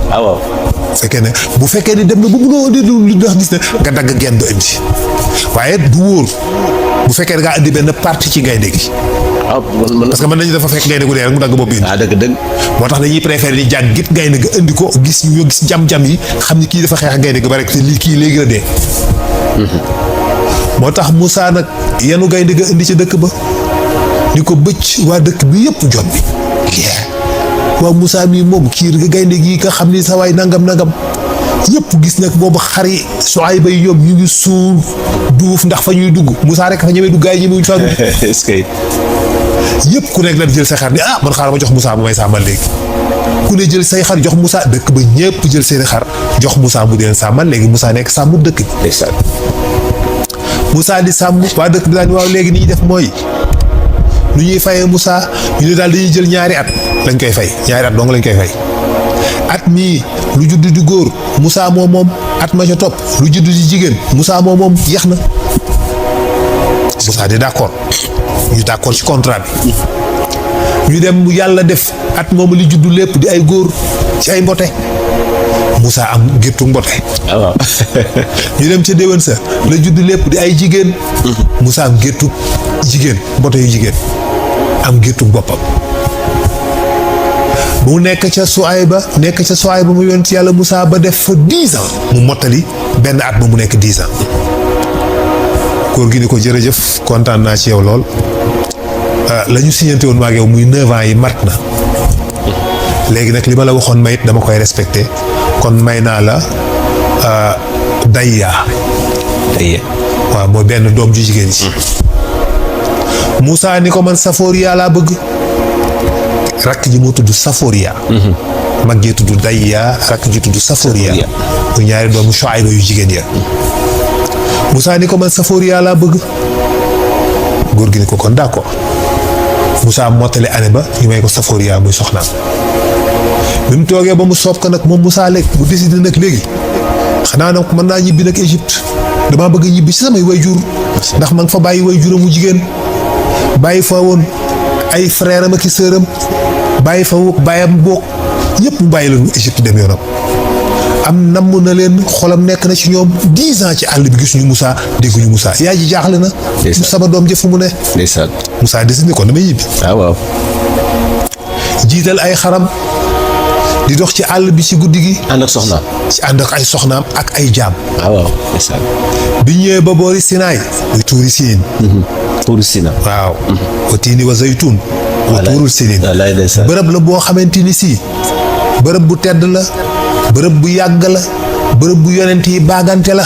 Speaker 2: bu fekkee ni dem na ba mënoo indi lu ndax gis na nga dagg genn ba indi waaye du wóor bu fekkee da ngaa indi benn partie ci gaynde gi parce que mën nañu dafa fekk gaynde gu dee rek mu dagg bopp bi indi moo tax dañuy préféré di jàng git gaynde ga indi ko gis ñu gis jam-jam yi xam ni kii dafa xeex gaynde ga ba rek te lii kii léegi la dee moo tax Moussa nag yenu gaynde ga indi ci dëkk ba ni ko bëcc waa dëkk bi yëpp jot bi waaw Moussa mii moom kii gaynde gi nga xam ni sa waay nangam ñëpp gis nag boobu xari Shuayba yi ñoom ñu ngi suur duuf ndax fa ñuy dugg Moussa rek fa ñemee dugg gaay yi ñemewuñ fa dugg
Speaker 3: est-ce que
Speaker 2: yëpp ku nekk la jël sa xar ni man xaaral ma jox Moussa bu may sàmmal léegi ku ne jël say xar jox Moussa dëkk ba ñëpp jël seeni xar jox Moussa mu deen sàmmal léegi Moussa nekk sàmmu dëkk bi Moussa di sàmm waa dëkk bi daal ni waaw léegi ni ñuy def mooy lu ñuy fayee Moussa ñu ne daal dañuy jël ñaari at lañ koy fay ñaari at dong lañ koy fay at mii lu judd di góor Moussa moom at ma ca topp lu judd di jigéen Moussa moom yeex na Moussa di d'accord ñu d'accord ci contrat bi ñu dem yàlla def at moom li juddu lépp di ay góor ci ay mbote Moussa am géttu mbote.
Speaker 3: waaw.
Speaker 2: ñu dem ca déwén sa la juddu lépp di ay jigéen. Moussa am géttu jigéen mbote yu jigéen am géttu boppam. mu nekk ca Suayba mu yoon ci yàlla Moussa ba def fa 10 ans mu mottali benn at ba mu nekk 10 ans. góor gi ni ko jërëjëf kontaan naa ci yow lool la ñu signante woon maag yow muy 9 ans yi mat na léegi nag li ma la waxoon ma it dama koy respecté kon may naa la dayya waaw mooy benn doom ju jigéen ci Moussa ni ko man Saforiya laa bëgg rakk ji moo tudd Saforiya mag ji tudd dayya rakk ji tudd Saforiya bu ñaari doomu Shuayba yu jigéen ya Moussa ni ko man Saforiya laa bëgg góor gi ni ko kon d'accord Moussa mottali année ba ñu may ko Saforiya muy soxnaam bi mu toogee ba mu soob ko nag moom Moussa léegi bu décidé nag léegi xanaa nag mën naa ñibbi nag Égypte damaa bëgg ñibbi ci samay wayjur ndax man fa bàyyi wayjuram mu jigéen bàyyi fa woon ay frère am ak i sœuram bàyyi fa bàyyam boog ñëpp mu bàyyi leen Égypte dem yoonam am namm na leen xolam nekk na ci ñoom 10 ans ci àll bi gisuñu Moussa dégguñu Moussa yaay ji jaaxle na. sama doom jëf fu mu ne.
Speaker 3: ndeysaan
Speaker 2: Moussa décidé kon damay ñibbi.
Speaker 3: waaw.
Speaker 2: jiital ay xaram di dox ci àll bi ci guddi gi.
Speaker 3: ànd ak soxnaam.
Speaker 2: ànd ak ay soxnaam ak ay jaam.
Speaker 3: waaw ndeysaan.
Speaker 2: bi ñëwee ba boori Sinaay. muy tuuri Siin.
Speaker 3: tuuri Sina.
Speaker 2: waaw. wa tiini wa zaytuun. wa tuurul Siniin. bërëb la boo xamante ni si bërëb bu tedd la. bërëb bu yàgg la bërëb bu yonent yi baagante la.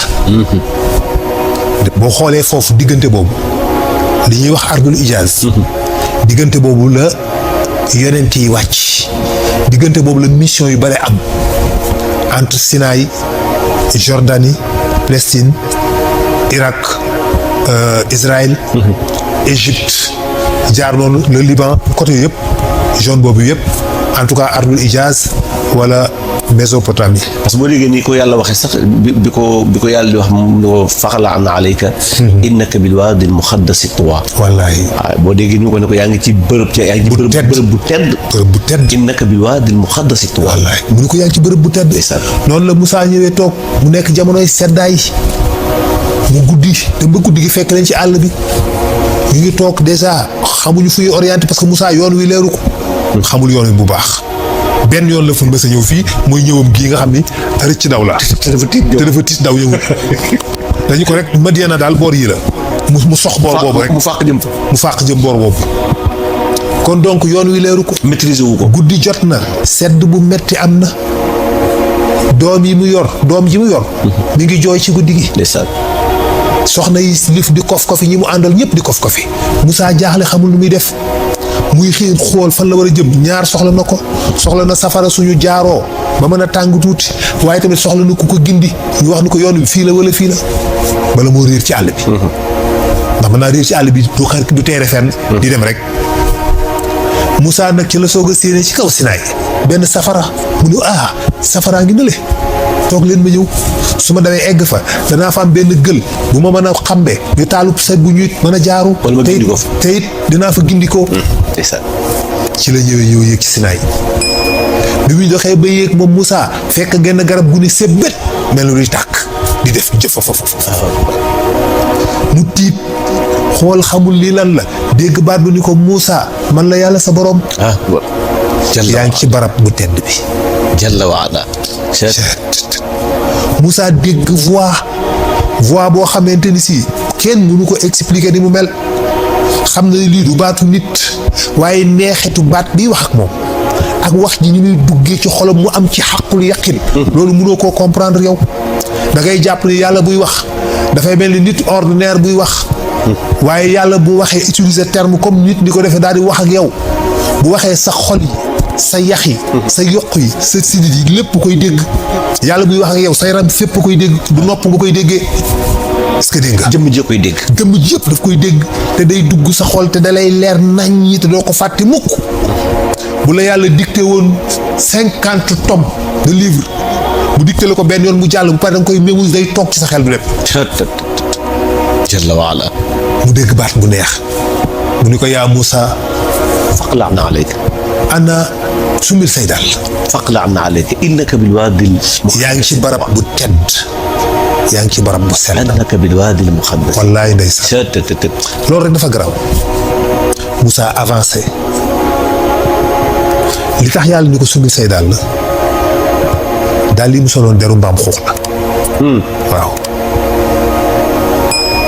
Speaker 2: boo xoolee foofu diggante boobu li ñuy wax ardul ijaaz. diggante boobu la yonent yi wàcc. diggante boobu la mission yu bare am entre Sinaï Jordanie Palestine Irak Israël. Égypte jaar noonu le Liban côté yëpp zone boobu yëpp en tout cas ardul ijaaz wala Mésopotamie.
Speaker 3: parce que boo déggee nii ko yàlla waxee sax bi ko yàlla di wax mu faxala'naa alayka innaka bil waadil muqaddasi tuwaa.
Speaker 2: wallaahi.
Speaker 3: waaw boo déggee ñu ko ne ko yaa ngi ci bërëb bu tedd.
Speaker 2: bërëb bu tedd.
Speaker 3: innaka bil waadil muqaddasi tuwaa.
Speaker 2: wallaahi mu ne ko yaa ngi ci bërëb bu tedd. noonu la Moussa ñëwee toog mu nekk jamonoy seddaay mu guddi te ba guddi gi fekk leen ci àll bi ñu ngi toog dèjà xamuñu fu ñuy orienté parce que Moussa yoon wi leeru ko. xamul yoon wi bu baax. benn yoon la fu mbës a ñëw fii mooy ñëwam gii nga xam ni rëcc daw la te dafa tiit daw ñëwul dañu ko rek Madiana daal boor yi la mu sox boor boobu rek mu fàq jëm boor boobu kon donc yoon wi leeru ko
Speaker 3: maîtriser wu ko
Speaker 2: guddi jot na sedd bu metti am na doom ji mu yor mi ngi jooy ci guddi gi soxna yi lif di kof kofi ñi mu àndal ñëpp di kof kofi Moussa jaaxle xamul lu muy def muy xiir xool fan la war a jëm ñaar soxla na ko soxla na safara suñu jaaroo ba mën a tàng tuuti waaye tamit soxla na ku ko gindi ñu wax ni ko yoon bi fii la wala fii la bala moo réer ci àll bi ndax mën naa réer ci àll bi du teere fenn di dem rek Moussa nag ci la soog a séenee ci kaw Sinaay benn safara mu ne safaraa ngi nële toog leen ma ñëw su ma demee egg fa danaa fa am benn gël bu ma mën a xambe ñu taalub sa bu ñuy mën a jaaru te it dinaa fa gindikoo ci la ñëw yéeg ci Sinaay bi muy doxee ba yéeg moom Moussa fekk genn garab gu ni sébbét mel ni luy tàkk di def jëf fa mu tiit xool xamul lii lan la dégg baat bu ni ko Moussa man la yàlla sa borom yaa ngi ci barab bu tedd bi
Speaker 3: jalla waala
Speaker 2: Moussa dégg voix boo xamante ni si kenn mënu ko expliquer ni mu mel xam na lii du baatu nit waaye neexitu baat bi wax ak moom ak wax ji ni muy duggee ci xolam mu am ci xaqul yaqin loolu mënoo koo comprendre yow da ngay jàpp ni yàlla buy wax dafay mel ni nit ordinaire buy wax waaye yàlla bu waxee utiliser terme comme nit di ko defee daal di wax ak yow bu waxee sa xol yi sa yax yi sa yokk yi sa sidit yi lépp koy dégg yàlla buy wax ak yow sa yaram fépp koy dégg du nopp nga koy déggee est-ce que dégg nga
Speaker 3: jëmm ji koy dégg
Speaker 2: jëmm ji yëpp daf koy dégg te day dugg sa xol te dalay leer naññi te doo ko fàtte mukk bu la yàlla dicté woon 50 tomes de livre bu dicté la ko benn yoon mu jàll bu pare da nga koy mémoriser day toog ci sa xel bi lépp
Speaker 3: jalla waala
Speaker 2: mu dégg baat bu neex mu ni ko yaa Moussa
Speaker 3: faqla'na alayka.
Speaker 2: ana sumil say daal.
Speaker 3: faqla'na alayka innaka bil waadil muqaddas.
Speaker 2: yaa ngi ci barab bu tedd. yaa ngi ci barab bu sell.
Speaker 3: innaka bil waadil muqaddas.
Speaker 2: wallaay ndeysaan. loolu rek dafa garaaw. Moussa avancé. li tax yàlla ni ko sumil say daal la. daal li mu soloon deru mbaam xuux la. waaw.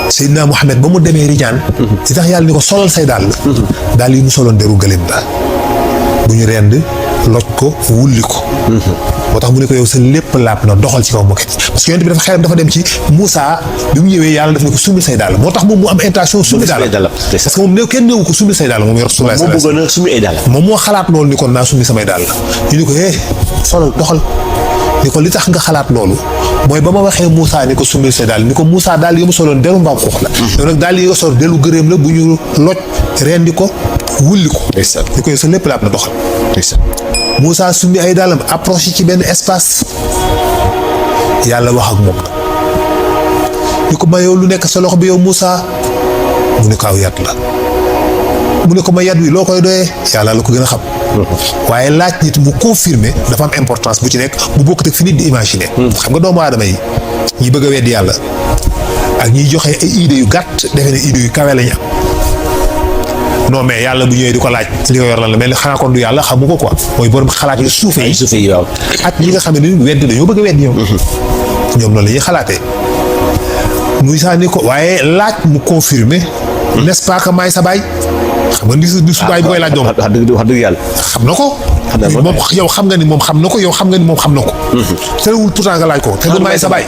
Speaker 2: Seydina Mohamed ba mu demee Rijaan. li tax yàlla ni ko solal say daal la. daal li mu soloon deru gëléem la. bu ñu rend loj ko wulli ko. moo tax mu ne ko yow sa lépp laap na doxal ci kaw moket parce que yonent bi dafa xelam dafa dem ci Moussa bi mu ñëwee yàlla def ne ko sumil say daal moo tax moom mu am intention sumil daal parce que moom ne kenn néewu ko sumil say daal moom yor Rasulullah
Speaker 3: moo bëggoon a sumi ay daal.
Speaker 2: moom moo xalaat loolu ni kon naa summi samay daal ñu ni ko solal doxal ni ko li tax nga xalaat loolu mooy ba ma waxee Moussa ni ko sumil say daal ni ko Moussa daal yi mu soloon deru mbaam xuux la yow nag daal yi nga sol delu gëréem la bu ñu loj rendi ko wulli ko ni ko yow sa lépp laap na doxal Moussa summi ay daalam approché ci benn espace yàlla wax ak moom ni ko ma yow lu nekk sa loxo bi yow Moussa mu ne ko aw yat la mu ne ko ma yat wi loo koy doyee yàlla la ko gën a xam waaye laaj nit mu confirmer dafa am importance bu ci nekk bu bokk ak fi nit di imaginer xam nga doomu aadama yi ñi bëgg a weddi yàlla ak ñiy joxe ay idées yu gàtt defe ne idées yu kawe lañu am non mais yàlla bu ñëwee di ko laaj li ko yor lan la mel ni xanaa kon du yàlla xamu ko quoi mooy borom xalaat yu suufe yi
Speaker 3: waaw.
Speaker 2: ak ñi nga xam ne weddi dañoo bëgg a weddi ñoom noonu la ñuy xalaatee Moussa ni ko waaye laaj mu confirmer n'est-ce pas que maay sa baay xam nga ni su baay bi koy laaj doom
Speaker 3: wax dëgg yàlla.
Speaker 2: xam na ko moom yow xam nga ni moom xam na ko yow xam nga ni moom xam na ko terewul pourtant nga laaj ko te du maay sa baay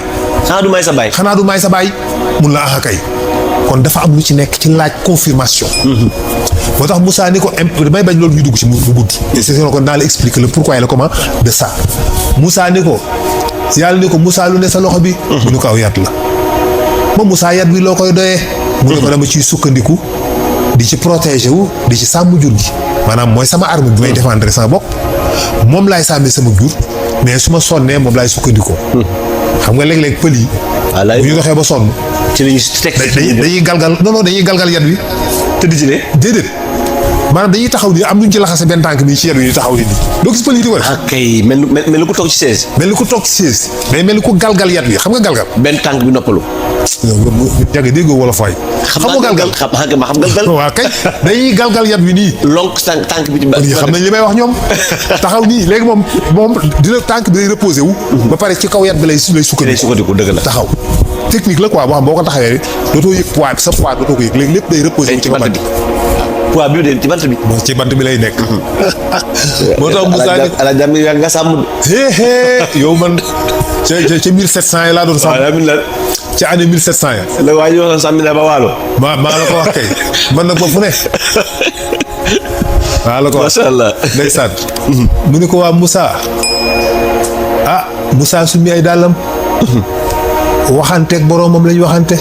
Speaker 3: xanaa du may sa baay.
Speaker 2: xanaa du maay sa baay mun la axa kay kon dafa am lu ci nekk ci laaj confirmation moo tax Moussa ni ko damay bañ loolu ñu dugg ci mu gudd c'est ko naa la expliquer le pourquoi et le comment de ça Moussa ni ko yàlla ni ko Moussa lu ne sa loxo bi mu ni ko aw yat la moom Moussa yat bi loo koy doyee mu ne ko dama ciy sukkandiku di ci protéger wu di ci sàmm jur gi maanaam mooy sama arme bi may défendre sama bopp moom laay sàmmee sama jur mais su ma sonnee moom laay sukkandikoo xam nga léeg-léeg pël yi bu ñu doxee ba sonn
Speaker 3: ci lañuy teg
Speaker 2: dañuy galgal non dañuy galgal yat wi
Speaker 3: tëdd ci ne
Speaker 2: déedéet maanaam dañuy taxaw nii am nuñ ci laxase benn tànk bi ci yat wi ñu taxaw nii doo gis pël yi di ko def
Speaker 3: kay mel ni ku toog ci chaise.
Speaker 2: mel ni ku toog ci chaise day mel ni ku galgal yat wi xam nga galgal
Speaker 3: benn tànk bi noppalu.
Speaker 2: yàgg déggoo wolof waay xam nga galgal
Speaker 3: xam galgal
Speaker 2: waaw kay dañuy galgal yat wi nii
Speaker 3: lonk tànk bi ci
Speaker 2: xam nañ li may wax ñoom taxaw nii léegi moom dina tànk bi day reposé wu ba pare ci kaw yat bi lay sukkandiku
Speaker 3: dëgg la
Speaker 2: taxaw technique la quoi boo xam boo ko taxawee dootoo yëg poids bi sa poids dootoo ko yëg léegi lépp day reposé wu ci bant bi
Speaker 3: poids bi de ci bant bi
Speaker 2: ci bant bi lay nekk moo tax Moussa
Speaker 3: ala jàmm yaa nga sàmm
Speaker 2: yow man ca 1700 yi laa doon sàmm ci année 1700 ya
Speaker 3: la waa ji wax sàmmi na ba waalo
Speaker 2: maa la ko wax kay man nag ba fu ne maa la ko wax
Speaker 3: macha allah
Speaker 2: ndeysaan mu ni ko waa Moussa Moussa summi ay dàllam waxanteeg boroomam lañ waxante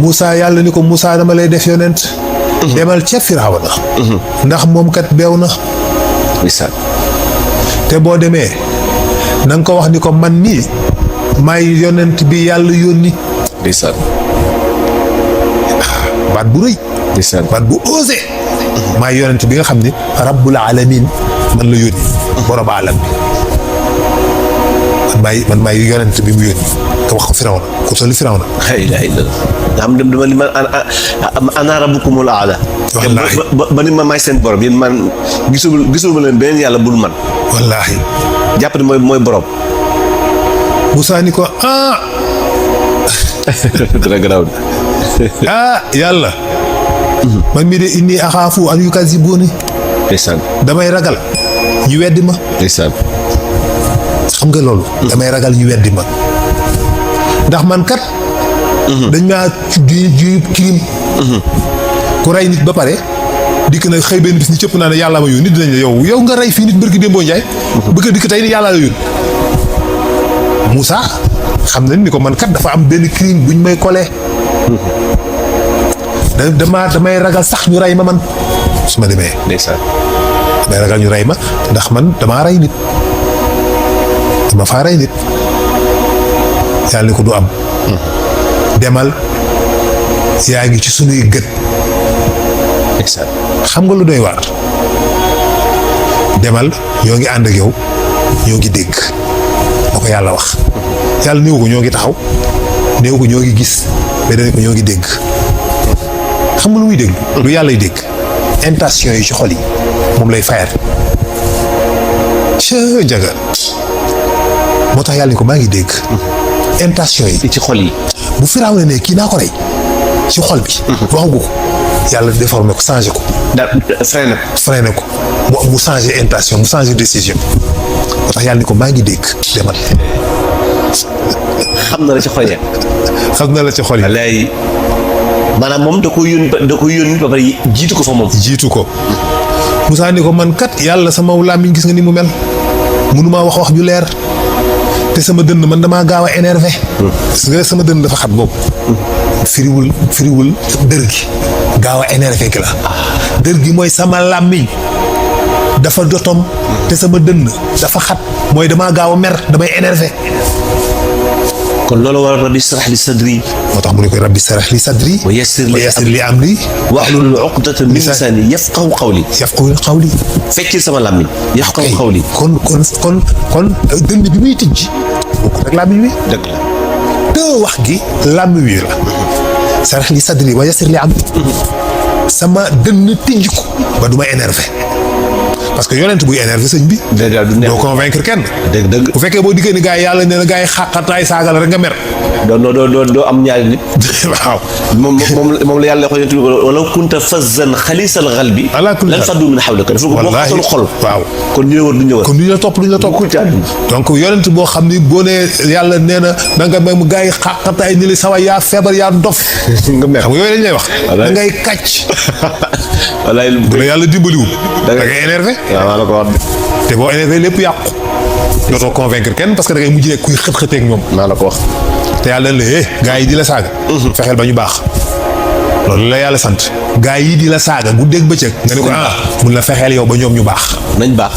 Speaker 2: Moussa yàlla ni ko Moussa dama lay def yonent demal ca Firawna ndax moom kat beew na te boo demee na nga ko wax ni ko man nii maay yonent bi yàlla yónni baat bu rëy baat bu osé maay yonent bi nga xam ni rabbul alamin man la yónni borom alam bi man maay yonent bi mu yónni nga wax ko Firawna ko soli Firawna
Speaker 3: la ilaha illallah nga xam dem dama li man ana rabbukumul aala ba ni ma may seen borom yéen man gisul ma leen beneen yàlla bul man
Speaker 2: wallaahi
Speaker 3: jàpp ne mooy borom
Speaker 2: Moussa ni ko
Speaker 3: dana garaaw
Speaker 2: yàlla man mii de inni axaafu an yukazibuuni
Speaker 3: ndeysaan
Speaker 2: damay ragal ñu weddi ma
Speaker 3: ndeysaan
Speaker 2: xam nga loolu damay ragal ñu weddi ma ndax man kat dañ maa ju crime ku rey nit ba pare dikk na xëy benn bis ni cëpp naa ne yàlla ma yónni dinañ la yow nga rey fii nit bërki démboo njaay bëgg a dikk tey ni yàlla la yónni Moussa xam na ni ko man kat dafa am benn crime buñ may colee damay ragal sax ñu rey ma man su ma demee
Speaker 3: ndeysaan
Speaker 2: damay ragal ñu rey ma ndax man damaa rey nit dama faa rey nit yàlla ni ko du am demal yaa ngi ci sunuy gët
Speaker 3: ndeysaan
Speaker 2: xam nga lu doy waar demal ñoo ngi ànd ak yow ñoo ngi dégg moo ko yàlla wax yàlla néew ko ñoo ngi taxaw néew ko ñoo ngi gis mais dañ ko ñoo ngi dégg xam nga lu muy dégg lu yàlla y dégg intention yi ci xol yi moom lay fayal ca njaga moo tax yàlla ni ko maa ngi dégg intention yi
Speaker 3: ci xol yi.
Speaker 2: bu firaaw ne kii naa ko rey ci xol bi waxagu ko yàlla déformé ko changé ko freiné ko mu changé intention mu changé décision moo tax yàlla ni ko maa ngi dégg demal
Speaker 3: xam na la ci xol ya.
Speaker 2: xam na la ci xol yi
Speaker 3: wallaay maanaam moom da ko yónni ba pare jiitu ko fa moom.
Speaker 2: jiitu ko Moussa ni ko man kat yàlla sama làmmiñ gis nga ni mu mel mënumaa wax ju leer te sama dënn man damaa gaaw a énervé parce que sama dënn dafa xat boobu firiwul dër gi gaaw a énervé gi la dër gi mooy sama làmmiñ dafa dotom te sama dënn dafa xat mooy damaa gaaw a mer damay énervé
Speaker 3: kon loolu war rabbi sarax li sadri
Speaker 2: moo tax mu ne koy rabbi sarax li sadri
Speaker 3: wa yassir
Speaker 2: li amri
Speaker 3: wahlul uqdatan min lisani yafqahu qawli feccil sama làmmiñ yafqahu qawli
Speaker 2: kon dënn bi muy tijji bokkul ak làmmiñ wi
Speaker 3: dëgg la
Speaker 2: te wax gi làmmiñ wi la sarax li sadri wa yassir li amri sama dënn tijji ko ba du ma énervé parce que yonent buy énervé sëñ bi doo convaincre kenn
Speaker 3: dëgg
Speaker 2: bu fekkee boo diggee ni gars yi yàlla nee na gars yi xaqataay saagal rek nga mer
Speaker 3: doo am ñaari nit
Speaker 2: waaw
Speaker 3: moom la yàlla xoy wala kunta fazzan xalisal qalbi lan faddu min hawlika dafa ko boo xasoon xol
Speaker 2: waaw
Speaker 3: kon ñu war du ñëwal
Speaker 2: kon duñu la topp donc yonent boo xam ni boo nee yàlla nee na da nga même gars yi xaqataay ni li sawa yaa feebar yaa dof
Speaker 3: nga mer
Speaker 2: xam nga yooyu lañ lay wax da ngay kàcc
Speaker 3: walaay
Speaker 2: bu la yàlla dimbaliwul da ngay énervé
Speaker 3: waaw la ko wax
Speaker 2: te boo énervé lépp yàqu dootoo convaincre kenn parce que da ngay mujj nekk kuy xët-xëteeg ñoom
Speaker 3: maa la ko wax
Speaker 2: te yàlla dañ la gars yi di la saaga fexeel ba ñu baax loolu la yàlla sant gars yi di la saaga guddeeg bëccëg nga ne ko mun la fexeel yow ba ñoom ñu baax
Speaker 3: nañ baax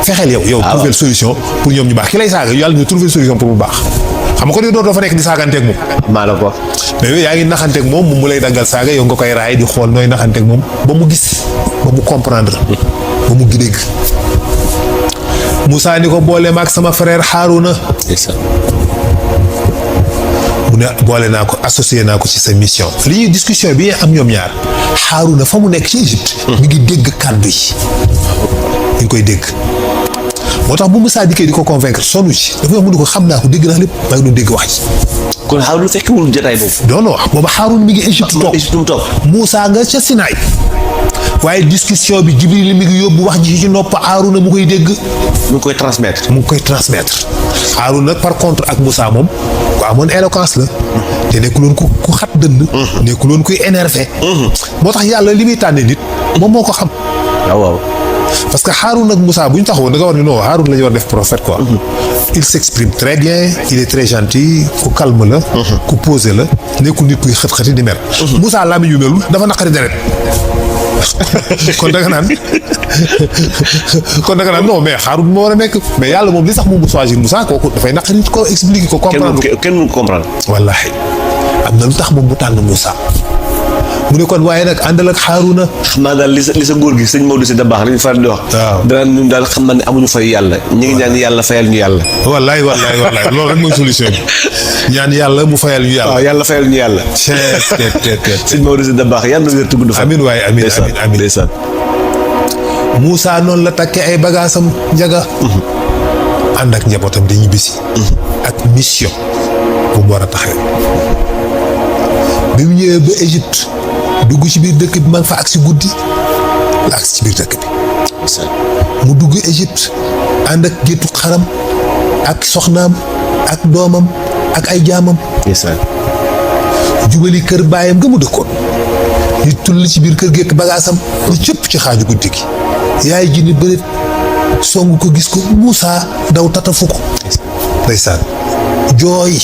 Speaker 2: fexeel yow trouver solution pour ñoom ñu baax ki lay saaga yàlla ñu trouver solution pour mu baax xam nga ko dootoo fa nekk di saaganteeg moom
Speaker 3: maa la ko wax
Speaker 2: mais yow yaa ngi naxanteeg moom mu lay daggal saaga yow nga koy raay di xool nooy naxanteeg moom ba mu gis ba mu comprendre ba mu dégg Moussa ni ko boole ma ak sama frère Harouna mu ne boole naa ko associé naa ko ci sa mission li ñuy discussion bi am ñoom ñaar Harouna fa mu nekk ci Égypte mi ngi dégg kàddu yi ñu ngi koy dégg moo tax bu Moussa dikkee di ko convaincre sonnu ci dafa wax mu ne ko xam naa ko dégg naa lépp maa ngi doon dégg wax ji
Speaker 3: kon Harouna fekkiwul jotaay boobu
Speaker 2: non booba Harouna mi ngi Égypte toog Moussa nga ca Sinaay waaye discussion bi Jibril mi ngi yóbbu wax ji ci nopp Harouna mu koy dégg
Speaker 3: mu ngi koy transmettre
Speaker 2: Harouna nag par contre ak Moussa moom ku amoon éloquence la te nekkuloon ku xat dënn nekkuloon kuy énervé moo tax yàlla li muy tànne nit moom moo ko xam
Speaker 3: waaw
Speaker 2: parce que Harouna ak Moussa bu ñu taxawoon da nga war ni non Harouna la ñu war def prophète quoi il s'exprime très bien il est très gentil ku calme la ku posé la nekkul nit kuy xët-xëti di mer Moussa làmmiñ yu melul dafa naqari deret kon da nga naan non mais Harouna moo war a nekk mais yàlla moom li sax moom mu choisir Moussa kooku dafay naqari ko expliquer ko comprendre
Speaker 3: kenn mënu ko comprendre
Speaker 2: wallaahi am na lu tax moom mu tànn Moussa mu ne kon waaye nag àndal ak Harouna
Speaker 3: xam naa daal li sa góor gi sëñ Maodo si da baax lañu faral di wax
Speaker 2: waaw
Speaker 3: danaan ñun daal xam naa ne amuñu fay yàlla ñu ngi ñaan yàlla fayal ñu yàlla
Speaker 2: wallaay loolu rek mooy solution bi ñaan yàlla mu fayal ñu yàlla
Speaker 3: waaw yàlla fayal ñu yàlla sëñ Maodo si da baax yàlla na wér tudd fa
Speaker 2: amiin waaye amiin
Speaker 3: ndeysaan
Speaker 2: Moussa noonu la takkee ay bagaasam njaga ànd ak njabootam di ñibbisi ak mission bu mu war a taxee bi mu ñëwee ba Égypte dugg ci biir dëkk bi man fa agsi guddi la agsi ci biir dëkk bi mu dugg Égypte ànd ak géttu xaram ak soxnaam ak doomam ak ay jaamam jubali kër baayam nga mu dëkkoon ñu tull ci biir kër gékk bagaasam ñu cëpp ci xaaju guddi gi yaay ji ni bëreet songu ko gis ko Moussa daw tatafu ko ndeysaan jooy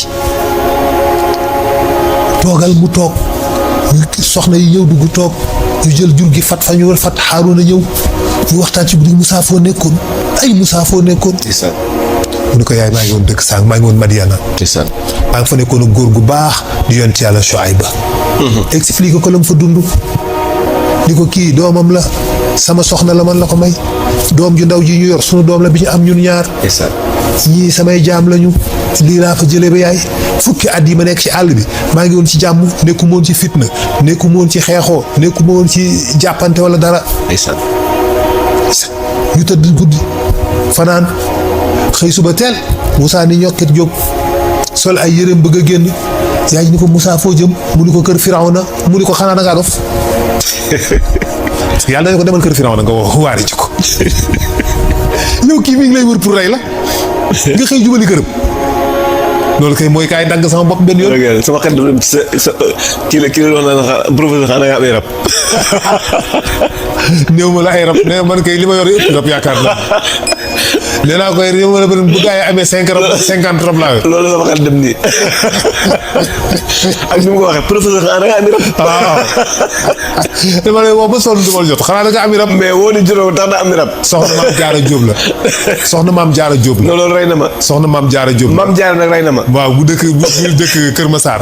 Speaker 2: toogal mu toog soxna yi ñëw dugg toog ñu jël jur gi fat fa ñu war fat Harouna ñëw ñu waxtaan ci guddi Moussa foo nekkoon mu ne ko yaay maa ngi woon dëkk sànq maa ngi woon Madiana maa ngi fa nekkoon ak góor gu baax di yonent yàlla Shuayba expliqué ko la mu fa dund di ko kii doomam la sama soxna la man la ko may doom ju ndaw ji ñu yor sunu doom la bi ñu am ñun ñaar ñii samay jaam lañu lii laa fa jëlee ba yaay fukki at yi ma nekk ci àll bi maa ngi woon ci jàmm nekku moon ci fitna nekku moon ci xeexoo nekku moon ci jàppante wala dara ñu tëdd guddi fanaan xëy suba teel Moussa ni ñokket jóg sol ay yëreem bëgg a génn yaay ni ko Moussa foo jëm mu ni ko kër Firawna mu ni ko xanaa da ngaa dof yàlla dañu ko demal kër Firawna nga wax waari ci ko yow kii mi ngi lay wër pour rey la nga xëy jubali këram loolu kay mooy kaay dagg sama bopp benn yoon.
Speaker 3: sama xel dafa dem ci sa kii la wax naan professeur xanaa nga am ay rab.
Speaker 2: néew ma la ay rab nee man kay li ma yor ëpp rab yaakaar naa nee naa koy yow ma la bu gaa yi amee 50 rab laa yor.
Speaker 3: loolu sama xel dem nii ak ni mu ko waxee professeur xanaa da nga am rab.
Speaker 2: waaw dama lay woo ba sonn du ma jot xanaa da nga am rab.
Speaker 3: mais woo ni juróom tax na am rab.
Speaker 2: soxna maam Jaara Jóob la soxna maam Jaara Jóob la.
Speaker 3: loolu rey na ma.
Speaker 2: soxna maam Jaara Jóob la
Speaker 3: maam Jaara nag rey na ma.
Speaker 2: waaw bu dëkk Kër Massar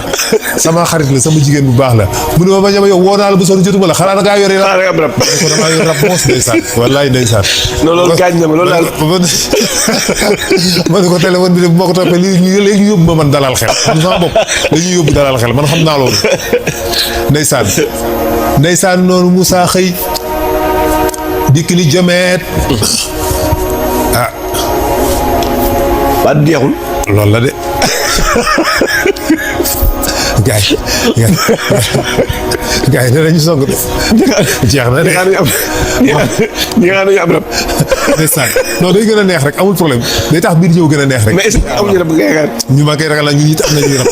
Speaker 2: sama xarit la sama jigéen bu baax la mu ne ma bañ a yow woo naa la ba sonn jotuma la xanaa da ngaa yore
Speaker 3: xanaa da nga am rab.
Speaker 2: ko damaa yor rab moos ndeysaan wallaay ndeysaan.
Speaker 3: non loolu gaañ na ma loolu daal.
Speaker 2: ma ne ko téléphone bi de bu ma ko toppee léegi yóbbu ma man dalal xel man sama bopp dañuy yóbbu dalal xel man xam naa loolu ndeysaan noonu Moussa xëy dikk ni jomeet ah
Speaker 3: waa jeexul
Speaker 2: loolu la de gaay yi danañu song de jeex na de
Speaker 3: ñi nga xam ne ñu am rab.
Speaker 2: ndeysaan non day gën a neex rek amul problème day tax biir ñëw gën a neex rek.
Speaker 3: mais est-ce que amuñu rab nga yaakaar.
Speaker 2: ñu ma koy ragal la ñu ñit am nañu rab.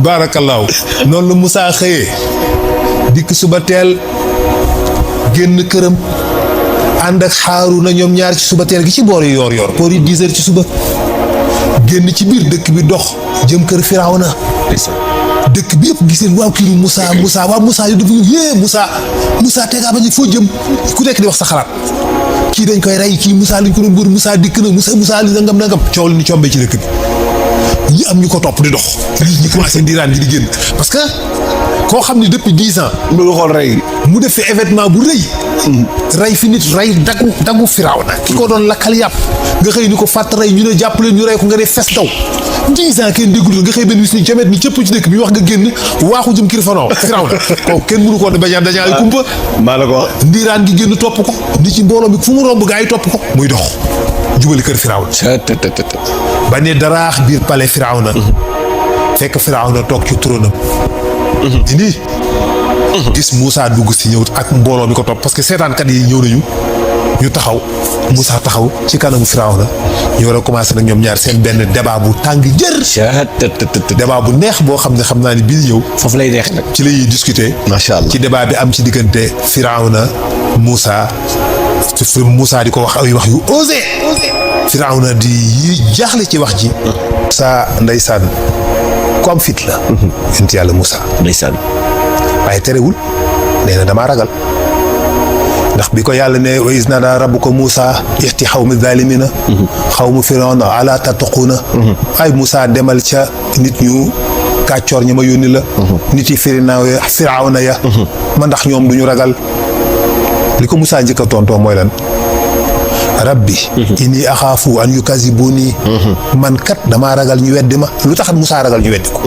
Speaker 2: baarakallaahu noonu la Moussa xëyee dikk suba teel génn këram ànd ak Haaruna ñoom ñaar ci suba teel gi ci boor yi yoor boor yi 10 heures ci suba génn ci biir dëkk bi dox jëm kër Firawna dëkk bi yëpp gis leen waaw kii Moussa waaw Moussa yu dafa yee Moussa tegaa ba ñu foo jëm ku nekk di wax sa xalaat kii dañ koy rey kii Moussa liñ ko doon buur Moussa dikk na Moussa li nangam coow li ni combee ci dëkk bi ñi am ñu ko topp di dox ñi commencé ndiiraan gi di génn parce que koo xam ne depuis 10 ans
Speaker 3: mu xool rey
Speaker 2: mu def fi événement bu rëy rey fi nit rey daggu Firawna ki ko doon lakkal yàpp nga xëy ni ko fàtt rey ñu ne jàpp leen ñu rey ko nga def fes daw 10 ans kenn déggul nga xëy benn bis ni jamet ni cëpp ci dëkk bi wax nga génn waaxu jëm kër Firawna kooku kenn mënu koo bañaan dañaa ay kumpa
Speaker 3: maa la ko wax
Speaker 2: ndiiraan gi génn topp ko ni ci mbooloo mi fu mu romb gaa yi topp ko muy dox jubali kër Firawna ba ne daraax biir palais Firawna fekk Firawna toog ci tróonam indi gis Moussa dugg si ñëw ak mbooloo mi ko topp parce que seetaankat yi ñëw nañu ñu taxaw Moussa taxaw ci kanamu Firawna ñu war a commencé nag ñoom ñaar seen benn débat bu tàng jër débat bu neex boo xam ne xam naa ni bii ñëw
Speaker 3: foofu lay neex nag
Speaker 2: ci la ñuy discuter
Speaker 3: macha allah
Speaker 2: ci débat bi am ci diggante Firawna Moussa di ko wax ay wax yu osé Firawna di yi jaaxle ci wax ji sa ndeysaan ku am fit la yonent yàlla Moussa
Speaker 3: ndeysaan
Speaker 2: waaye terewul nee na damaa ragal ndax bi ko yàlla ne wa iz naadaa rabbuka Moussa ixti xawmi zaalimina xawmu Firawna alaa tattaquuna ay Moussa demal ca nit ñu kàccoor ñi ma yónni la nit yi Firawna ya ma ndax ñoom duñu ragal li ko Moussa njëkk a tontoo mooy lan rabbi inni axaafu an yukazibuuni man kat damaa ragal ñu weddi ma lu tax Moussa ragal ñu weddi ko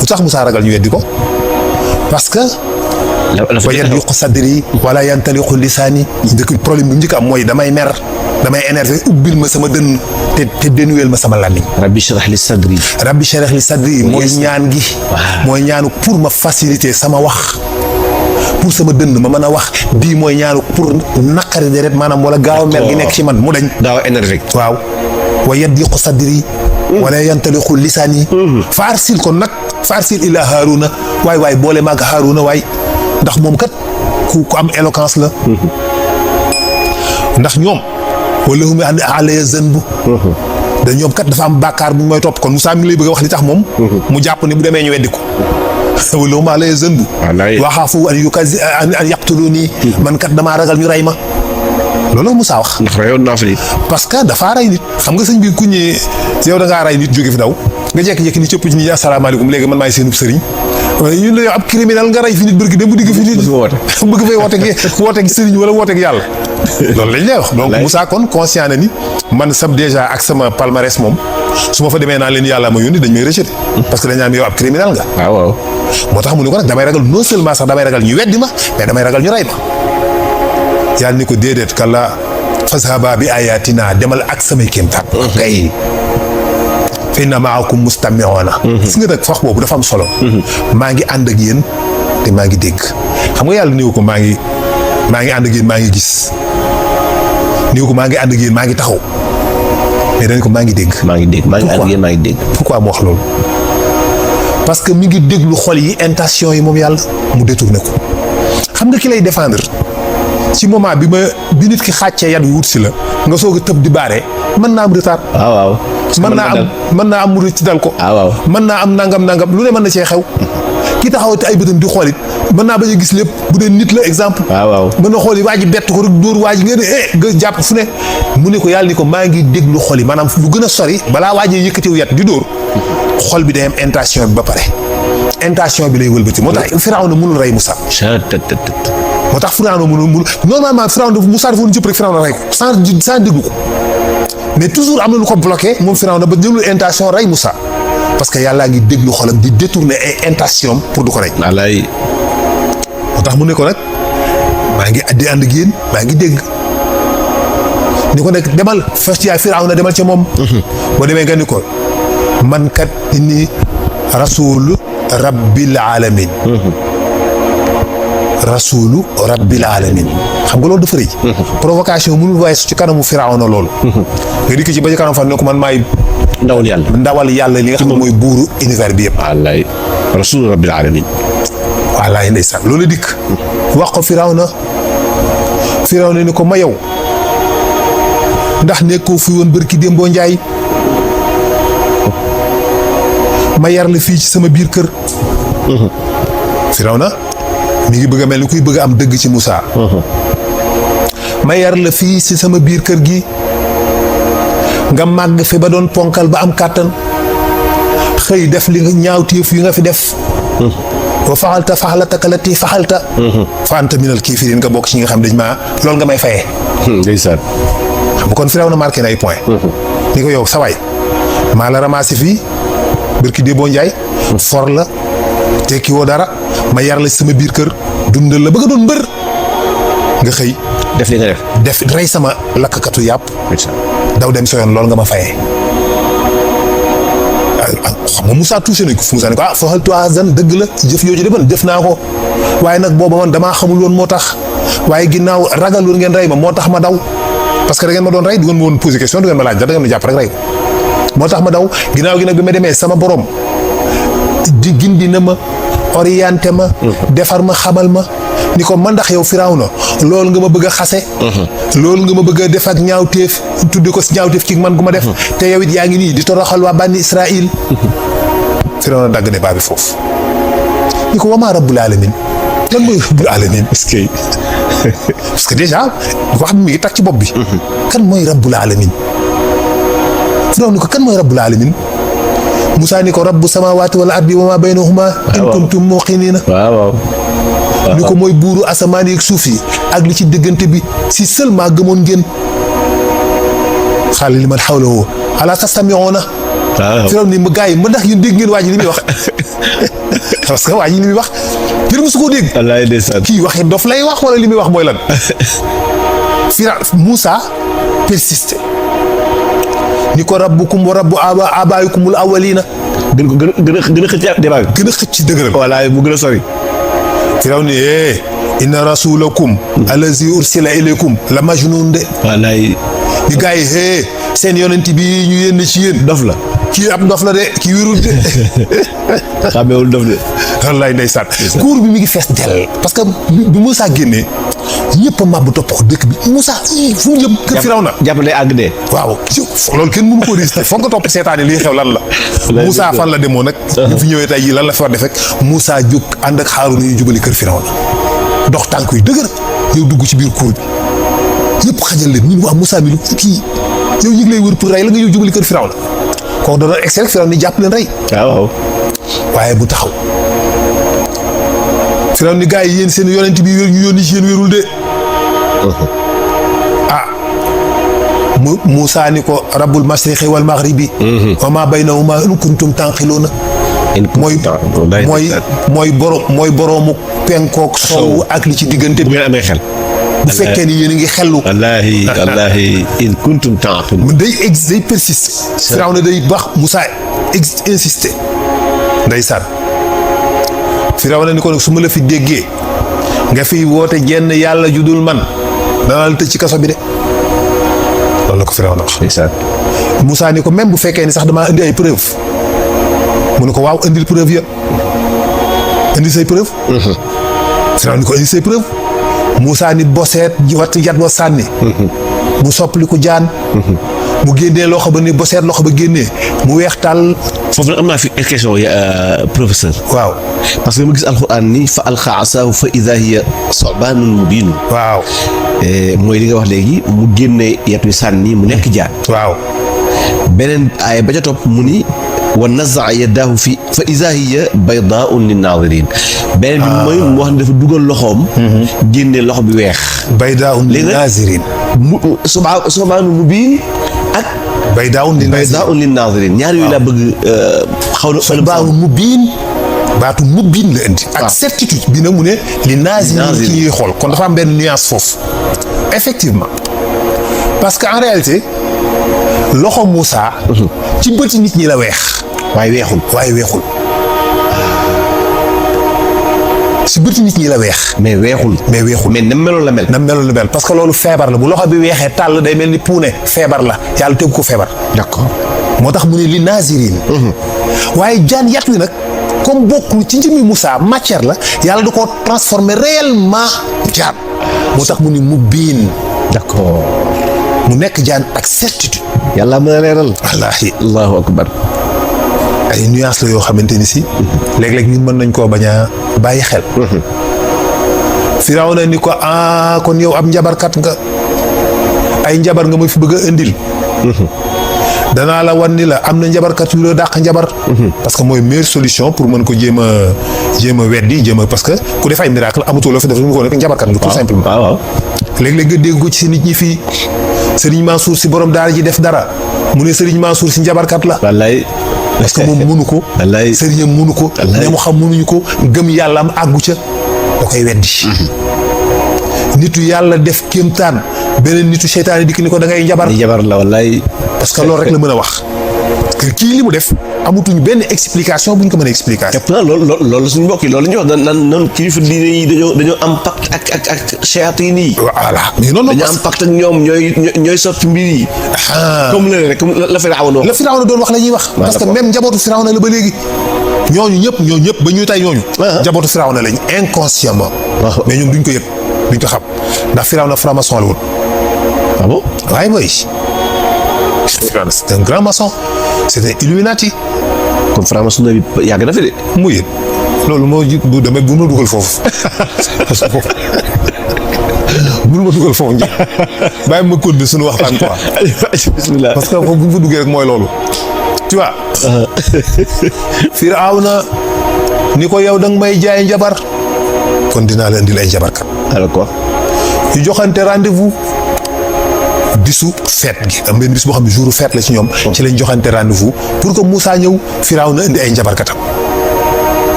Speaker 2: lu tax Moussa ragal ñu weddi ko parce que wa yadliqu sadri wala yantaliqu lisaani dëkk problème bi mu njëkk am mooy damay mer damay énervé ubbil ma sama dënn te dénuweel ma sama làmmiñ
Speaker 3: rabbi shrah li sadri
Speaker 2: mooy ñaan gi mooy ñaanu pour ma faciliter sama wax pour sama dënn ma mën a wax bii mooy ñaanu pour naqari deret maanaam wala gaaw a mer gi nekk ci man mu dañ
Speaker 3: daaw énergique
Speaker 2: waaw wa yadliqu sadri wala yantaliqu lisaani fa arsil kon nag fa arsil ila Haaruna waay boole maag Haaruna waay ndax moom kat ku am éloquence la ndax ñoom wala hum alayya zanbu da ñoom kat dafa am bàkkaar bu mooy topp kon Moussa mi lay bëgg a wax li tax moom mu jàpp ne bu demee ñu weddi ko wala hum alayya zanbu wa xaafu an yaqtuluuni man kat damaa ragal ñu rey ma loolu Moussa wax
Speaker 3: ndax reyoon naa fi
Speaker 2: parce que dafaa rey nit xam nga sëñ bi ku ñëwee yow da ngaa rey nit jóge fi daw nga jekki-jekki ni cëpp ci nit ñi asalaamaaleykum léegi man maay seenub sëriñ waaye ñun dañoo ab criminel nga rey fi nit bërki dem bu digg fi nit bëgg fay wooteeg sëriñ wala wooteeg yàlla loolu lañ lay wax donc Moussa kon conscient na ni man sam déjà ak sama palmarès moom su ma fa demee naan leen yàlla ma yónni dañ may rejeté parce que dañ naan yow ab criminel nga
Speaker 3: waaw
Speaker 2: moo tax mu ne ko nag damay ragal non seulement sax damay ragal ñu weddi ma mais damay ragal ñu rey ma yàlla ni ko déedéet kala fazhaba bi ayatina demal ak samay kéemtaan kay fa inna maakum mustami'una gis nga nag wax boobu dafa am solo maa ngi ànd ak yéen te maa ngi dégg xam nga yàlla néew ko maa ngi ànd ak yéen maa ngi gis néew ko maa ngi ànd ak yéen maa ngi taxaw mais dañ ko maa ngi dégg
Speaker 3: maa ngi ànd ak yéen maa ngi dégg
Speaker 2: pourquoi mu wax loolu parce que mi ngi déglu xol yi intention yi moom yàlla mu détourné ko xam nga ki lay défendre ci moment bi nit ki xàccee yat wi wut si la nga soog a tëb di baare mën naa am retard
Speaker 3: waaw
Speaker 2: mën naa am mu ci dal ko
Speaker 3: waaw
Speaker 2: mën naa am nangam lu ne mën na cee xew ki taxawate ay bëtam di xoolit mën naa bañ a gis lépp bu dee nit la exemple mën na xool yi waa ji bett ko rek dóor waa ji nga ne nga jàpp fu ne mu ne ko yàlla ni ko maa ngi déglu xol yi maanaam lu gën a sori balaa waajee yëkkatiw yat di dóor xol bi day am intention bi ba pare intention bi lay wëlbati moo tax Firawna mënul rey Moussa moo tax Firawna mënul normalement Firawna Moussa dafa woon jëpp rek Firawna rey ko sans déglu ko mais toujours am na lu ko bloqué moom Firawna ba jëlul intention rey Moussa parce que yàllaa ngi déglu xolam di détourner ay intention pour du ko rey.
Speaker 3: wallaay.
Speaker 2: moo tax mu ne ko nag maa ngi di ànd ak yéen maa ngi dégg ni ko nekk demal fas yaay Firawna demal ca moom. boo demee nga ni ko man kat inni rasulu rabbil alamin rasulu rabbil alamin xam nga loolu dafa rëy. provocation mënul waaye ci kanamu Firawna loolu. nga dikk ci ba ci kanam fan ne ko man maay. ndawal yàlla li nga xam ne mooy buuru univers bi yëpp.
Speaker 3: wallaay rasulu rabbil alamin.
Speaker 2: wallaay ndeysaan loolu dikk. wax ko Firawna ni ko ma yow ndax nekkoo fi woon bërki Dembo Njaay ma yar la fii ci sama biir kër. Firawna mi ngi bëgg a mel ni kuy bëgg a am dëgg ci Moussa. ma yar la fii ci sama biir kër gi nga màgg fi ba doon ponkal ba am kàttan xëy def li nga ñaawteef yi nga fi def. wa faxalataka lati faxalta. fa anta minal kaafiriin nga bokk ci ñi nga xam dañ maa loolu nga may fayee.
Speaker 3: ndeysaan.
Speaker 2: xam nga kon Firawna marqué na ay point. ni ko yow sawaay maa la ramassé fii barki Dembo Njaay for la tekki woo dara ma yar la sama biir kër dundal la bëgg a doon mbër nga xëy.
Speaker 3: def li nga
Speaker 2: def rey sama lakkatu yàpp. daw dem soo yoon loolu nga ma fayee. xam nga Moussa touché nañ ko fu Moussa ne ko faxal toisan dëgg la jëf yooju de man def naa ko waaye nag booba man damaa xamul woon moo tax waaye ginnaaw ragal woon ngeen rey ma moo tax ma daw parce que da ngeen ma doon rey du ngeen ma woon posé question du ngeen ma laaj da ngeen ma jàpp rek rey ko moo tax ma daw ginnaaw gi nag bi ma demee sama borom di gindi na ma orienté ma defar ma xamal ma ni ko man ndax yow Firawna loolu nga ma bëgg a xase loolu nga ma bëgg a def ak ñaawteef tudde ko si ñaawteef ci man gu ma def te yow it yaa ngi nii di toroxal waa bànni Israël Firawna dagg ne baa bi foofu ni ko wamaa rabbul alamin lan mooy rabbul alamin parce que déjà wax bi mi ngi tag ci bopp bi kan mooy rabbul alamin Firawna ni ko kan mooy rabbul alamin Moussa ni ko rabbu samawati wal ardi wa ma baynahuma in kuntum muqinina
Speaker 3: waaw
Speaker 2: ni ko mooy buuru asamaan yi ak suuf yi ak li ci diggante bi si seulement gëmoon ngeen xaala li man xawlahu ala tastami'una Firawna ni ma gars yi ma ndax yéen dégg ngeen waa ji li muy wax parce que waa ji li muy wax ngir musu koo dégg kii waxee dof lay wax wala li muy wax mooy lan Moussa persisté ni ko rabbukum wa rabbu abaayikumul awwalina
Speaker 3: gën a xëcc débat bi
Speaker 2: gën a xëcc dëgëral
Speaker 3: walaay mu gën a sori
Speaker 2: Firawna ni inna rasulakum allazi ursila ilaykum la majnun de
Speaker 3: walaay
Speaker 2: ni gars yi seen yonent bi ñu yénn ci yéen
Speaker 3: dof la
Speaker 2: kii ab dof la de kii wérul de
Speaker 3: xàmmeewul dof de
Speaker 2: wallaay ndeysaan kuur bi mi ngi fees dell parce que bi Moussa génnee ñëpp a màbb topp ko dëkk bi Moussa fu mu jëm kër Firawna
Speaker 3: jàpp ne àgg dee
Speaker 2: waaw loolu kenn mënu ko résister foog nga topp seetaane lii xew lan la Moussa fan la demoo nag ñu fi ñëwee tey jii lan la fi war def rek Moussa jóg ànd ak Haaruna ñu jubali kër Firawna dox tànk yu dëgër yow dugg ci biir kuur bi ñëpp xajal leen ñun waa Moussa mi lu kii yow ñu ngi lay wër pour rey la nga yow jubali kër Firawna kooku da doon excel Firawna ni jàpp leen rey
Speaker 3: waaw
Speaker 2: waaye bu taxaw Firawna ni gaa yi yéen seen yonent bi wér ñu yónni ci yéen wérul de. Muusaa ni ko rabbul mashriqi wal maghribi wa ma baynahuma in kuntum tanqiluuna mooy boroomu penkook soowu ak li ci diggante
Speaker 3: bu ngeen amee xel.
Speaker 2: bu fekkee ni yéen a ngi xellu.
Speaker 3: wallaahi in kuntum ta'qiluun.
Speaker 2: day persiste. Firawna day bax Muusaa insisté. ndeysaan Firawna ni ko nag su ma la fi déggee nga fiy woote jenn yàlla ju dul man danaa la tëj ci kaso bi de. loolu la ko Firawna wax.
Speaker 3: ndeysaan.
Speaker 2: Muusaa ni ko même bu fekkee ni sax damaa indi ay preuve mu ne ko waaw indil preuve ya indi say preuve. Firawna ni ko indi say preuve. Muusaa ni boseet wat yat wa sànni. mu soppali ko jaan. mu génnee loxo ba ni boseet loxo ba génnee mu weex tàll.
Speaker 3: foofu nag am naa fi question professeur.
Speaker 2: waaw
Speaker 3: parce que ma gis alxuraan ni fa alqaa asaahu fa idaa hiya su'baanun mubiin.
Speaker 2: waaw.
Speaker 3: mooy li nga wax léegi mu génne yat wi sànni mu nekk jaan.
Speaker 2: waaw.
Speaker 3: beneen aaya ba ca topp mu ni wa nazaa yadaahu fi fa idaa hiya baydaa'un linnaaziriin. beneen bi mooy mu wax ne dafa dugal loxoom. génne loxo bi weex.
Speaker 2: baydaa'un linnaaziriin.
Speaker 3: su'baanun mubiin ak.
Speaker 2: baydaa'un
Speaker 3: linnaaziriin ñaar yooyu laa bëgg xaw na.
Speaker 2: su'baanun mubiin baatu mubiin la indi. ak certitude bi na mu ne li naaziriin ki ñuy xool kon dafa am benn nuance foofu. effectivement parce que en réalité loxo Muusaa ci bëti nit ñi la weex.
Speaker 3: waaye weexul.
Speaker 2: ci bëti nit ñi la weex.
Speaker 3: mais weexul. mais na meloon la mel.
Speaker 2: parce que loolu feebar la bu loxo bi weexee tàll day mel ni puune feebar la yàlla tegu ko feebar.
Speaker 3: d'accord.
Speaker 2: moo tax mu ne li naaziriin. waaye jaan yat wi nag comme bokkul ci njëmmi Muusaa matière la yàlla da koo transformer réellement jaan. moo tax mu ni mubiin.
Speaker 3: d'accord.
Speaker 2: mu nekk jaan ak certitude.
Speaker 3: yàlla mën a leeral.
Speaker 2: wallaahi.
Speaker 3: allahu akbar.
Speaker 2: ay nuance la yoo xamante ni si. léeg-léeg ñun mën nañ koo bañ a bàyyi xel. Firawna ni ko kon yow ab njabarkat nga. ay njabar nga ma fi bëgg a indil. danaa la wan ni la am na njabarkat yu la dàq njabar. parce que mooy meilleure solution pour mën ko jéem a weddi parce que ku def ay miracle amatoo la fi def mu ko nekk njabarkat nga tout simplement.
Speaker 3: waaw.
Speaker 2: léeg-léeg nga dégg ko ci si nit ñi fii Serigne Mansour si borom daara ji def dara mu ne Serigne Mansour si njabarkat la.
Speaker 3: wallaay.
Speaker 2: parce que moom mënu ko.
Speaker 3: wallaay
Speaker 2: sëriñam mënu ko.
Speaker 3: wallaay
Speaker 2: ña mu xam mënuñu ko gëm yàlla am àggu ca da koy weddi. nitu yàlla def kéemtaan beneen nitu seytaane dikk ni ko da ngay njabar.
Speaker 3: njabar la wallaay.
Speaker 2: parce que loolu rek la mën a wax. que kii li mu def amutuñ benn explication bu ñu ko mën a expliquer.
Speaker 3: te pourtant loolu suñu mbokk yi loolu la ñuy wax nan kilifa diine yi dañoo am pacte ak shayatin yi.
Speaker 2: voilà mais non
Speaker 3: dañoo am pacte ak ñoom ñooy soppi mbir yi. comme la Firawna wax.
Speaker 2: la Firawna doon wax la ñuy wax. parce que même njabootu Firawna la ba léegi. ñooñu ñëpp ba ñuy tay ñooñu. njabootu Firawna lañ inconsciemment. mais ñoom duñ ko yëg duñ ko xam ndax Firawna franc-maçon la woon.
Speaker 3: ah bon
Speaker 2: waaye mooy. c'est un grand maçon. c'est un Illuminati.
Speaker 3: kon franc-maçonnerie bi yàgg na fi de.
Speaker 2: mu yëg loolu moo ji bu demee bu ma dugal foofu parce que foofu bu ma dugal foofu njëkk bàyyi ma continuer suñu waxtaan quoi.
Speaker 3: bismillah.
Speaker 2: parce que foofu bu ñu fa duggee rek mooy loolu. tu vois. Firawna ni ko yow da nga may jaay njabar. kon dinaa la indil ay njabarkat.
Speaker 3: alors quoi.
Speaker 2: ñu joxante rendez-vous. bisu fête gi am benn bis boo xam ne jouru fête la ci ñoom. ci lañ joxante rendez-vous pour que Moussa ñëw Firawna indi ay njabarkatam.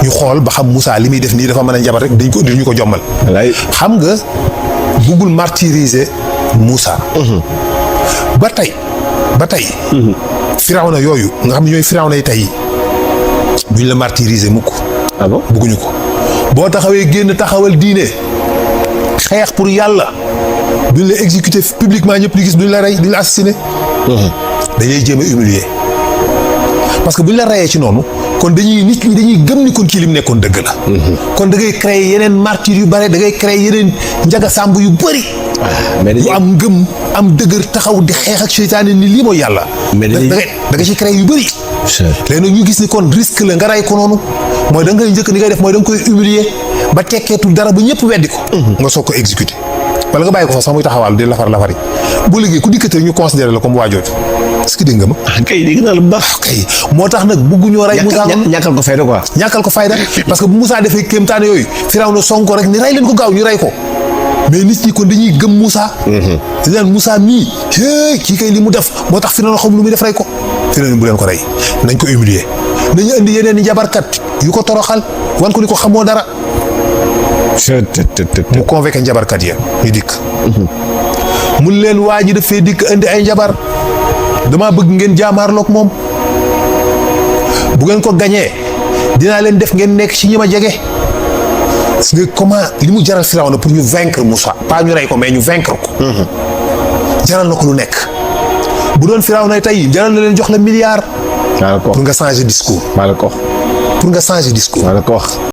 Speaker 2: ñu xool ba xam Moussa li muy def nii dafa mën a njabar rek dañ ko indil ñu ko jommal. xam nga buggul martyriser Moussa. ba tey. Firawna yooyu nga xam ne ñooy Firawna yi tey duñ la martyriser mukk.
Speaker 3: ah bon
Speaker 2: bugguñu ko. boo taxawee génn taxawal diine xeex pour yàlla. duñ la exécuter publiquement ñëpp di gis duñ la rey duñ la assassiner. dañuy jéem a humilier parce que buñ la reyee ci noonu kon nit ñi dañuy gëm ni kon kii lim nekkoon dëgg la. kon da ngay créer yeneen martyrs yu bare da ngay créer yeneen njaga sàmb yu bëri. yu am ngëm am dëgër taxaw di xeex ak seytaane ni lii mooy yàlla. da nga ci créer yu bëri. léegi nag ñu gis ni kon risque la nga rey ko noonu mooy da ngay njëkk ni ngay def mooy da nga koy humilier ba tekkeetul dara ba ñëpp weddi ko. nga soog ko exécuter wala nga bàyyi ko fa sax muy taxawal di lafari boo liggéey ku dikkatee ñu considéré la comme waajooju est-ce que dégg nga ma.
Speaker 3: kay dégg naa la bu baax.
Speaker 2: kay moo tax nag bëgguñoo rey Moussa
Speaker 3: ñàkkal ko fayda quoi.
Speaker 2: ñàkkal ko fayda parce que bu Moussa defee kéemtaane yooyu Firawna song ko rek ni rey leen ko gaaw ñu rey ko mais nit ñi kon dañuy gëm Moussa. dañ naan Moussa mii kii kay li mu def moo tax Firawna xam lu muy def rey ko Firawna bu leen ko rey nañ ko humilier nañu indi yeneen i njabarkat yu ko toroxal wan ko ni ko xamoo dara. mu convoqué njabarkat ya ñu dikk. mun leen waa ji dafay dikk indi ay njabar dama bëgg ngeen jaamaarloog moom bu ngeen ko gañee dinaa leen def ngeen nekk ci ñi ma jege. parce que comment li mu jaral Firawna pour ñu vaincre Moussa pas ñu rey ko mais ñu vaincre ko. jaral na ko lu nekk bu doon Firawna tey jaral na leen jox la milliard.
Speaker 3: maa la ko wax
Speaker 2: pour nga changer discours.
Speaker 3: maa la ko wax.
Speaker 2: pour nga changer discours.
Speaker 3: maa la ko wax.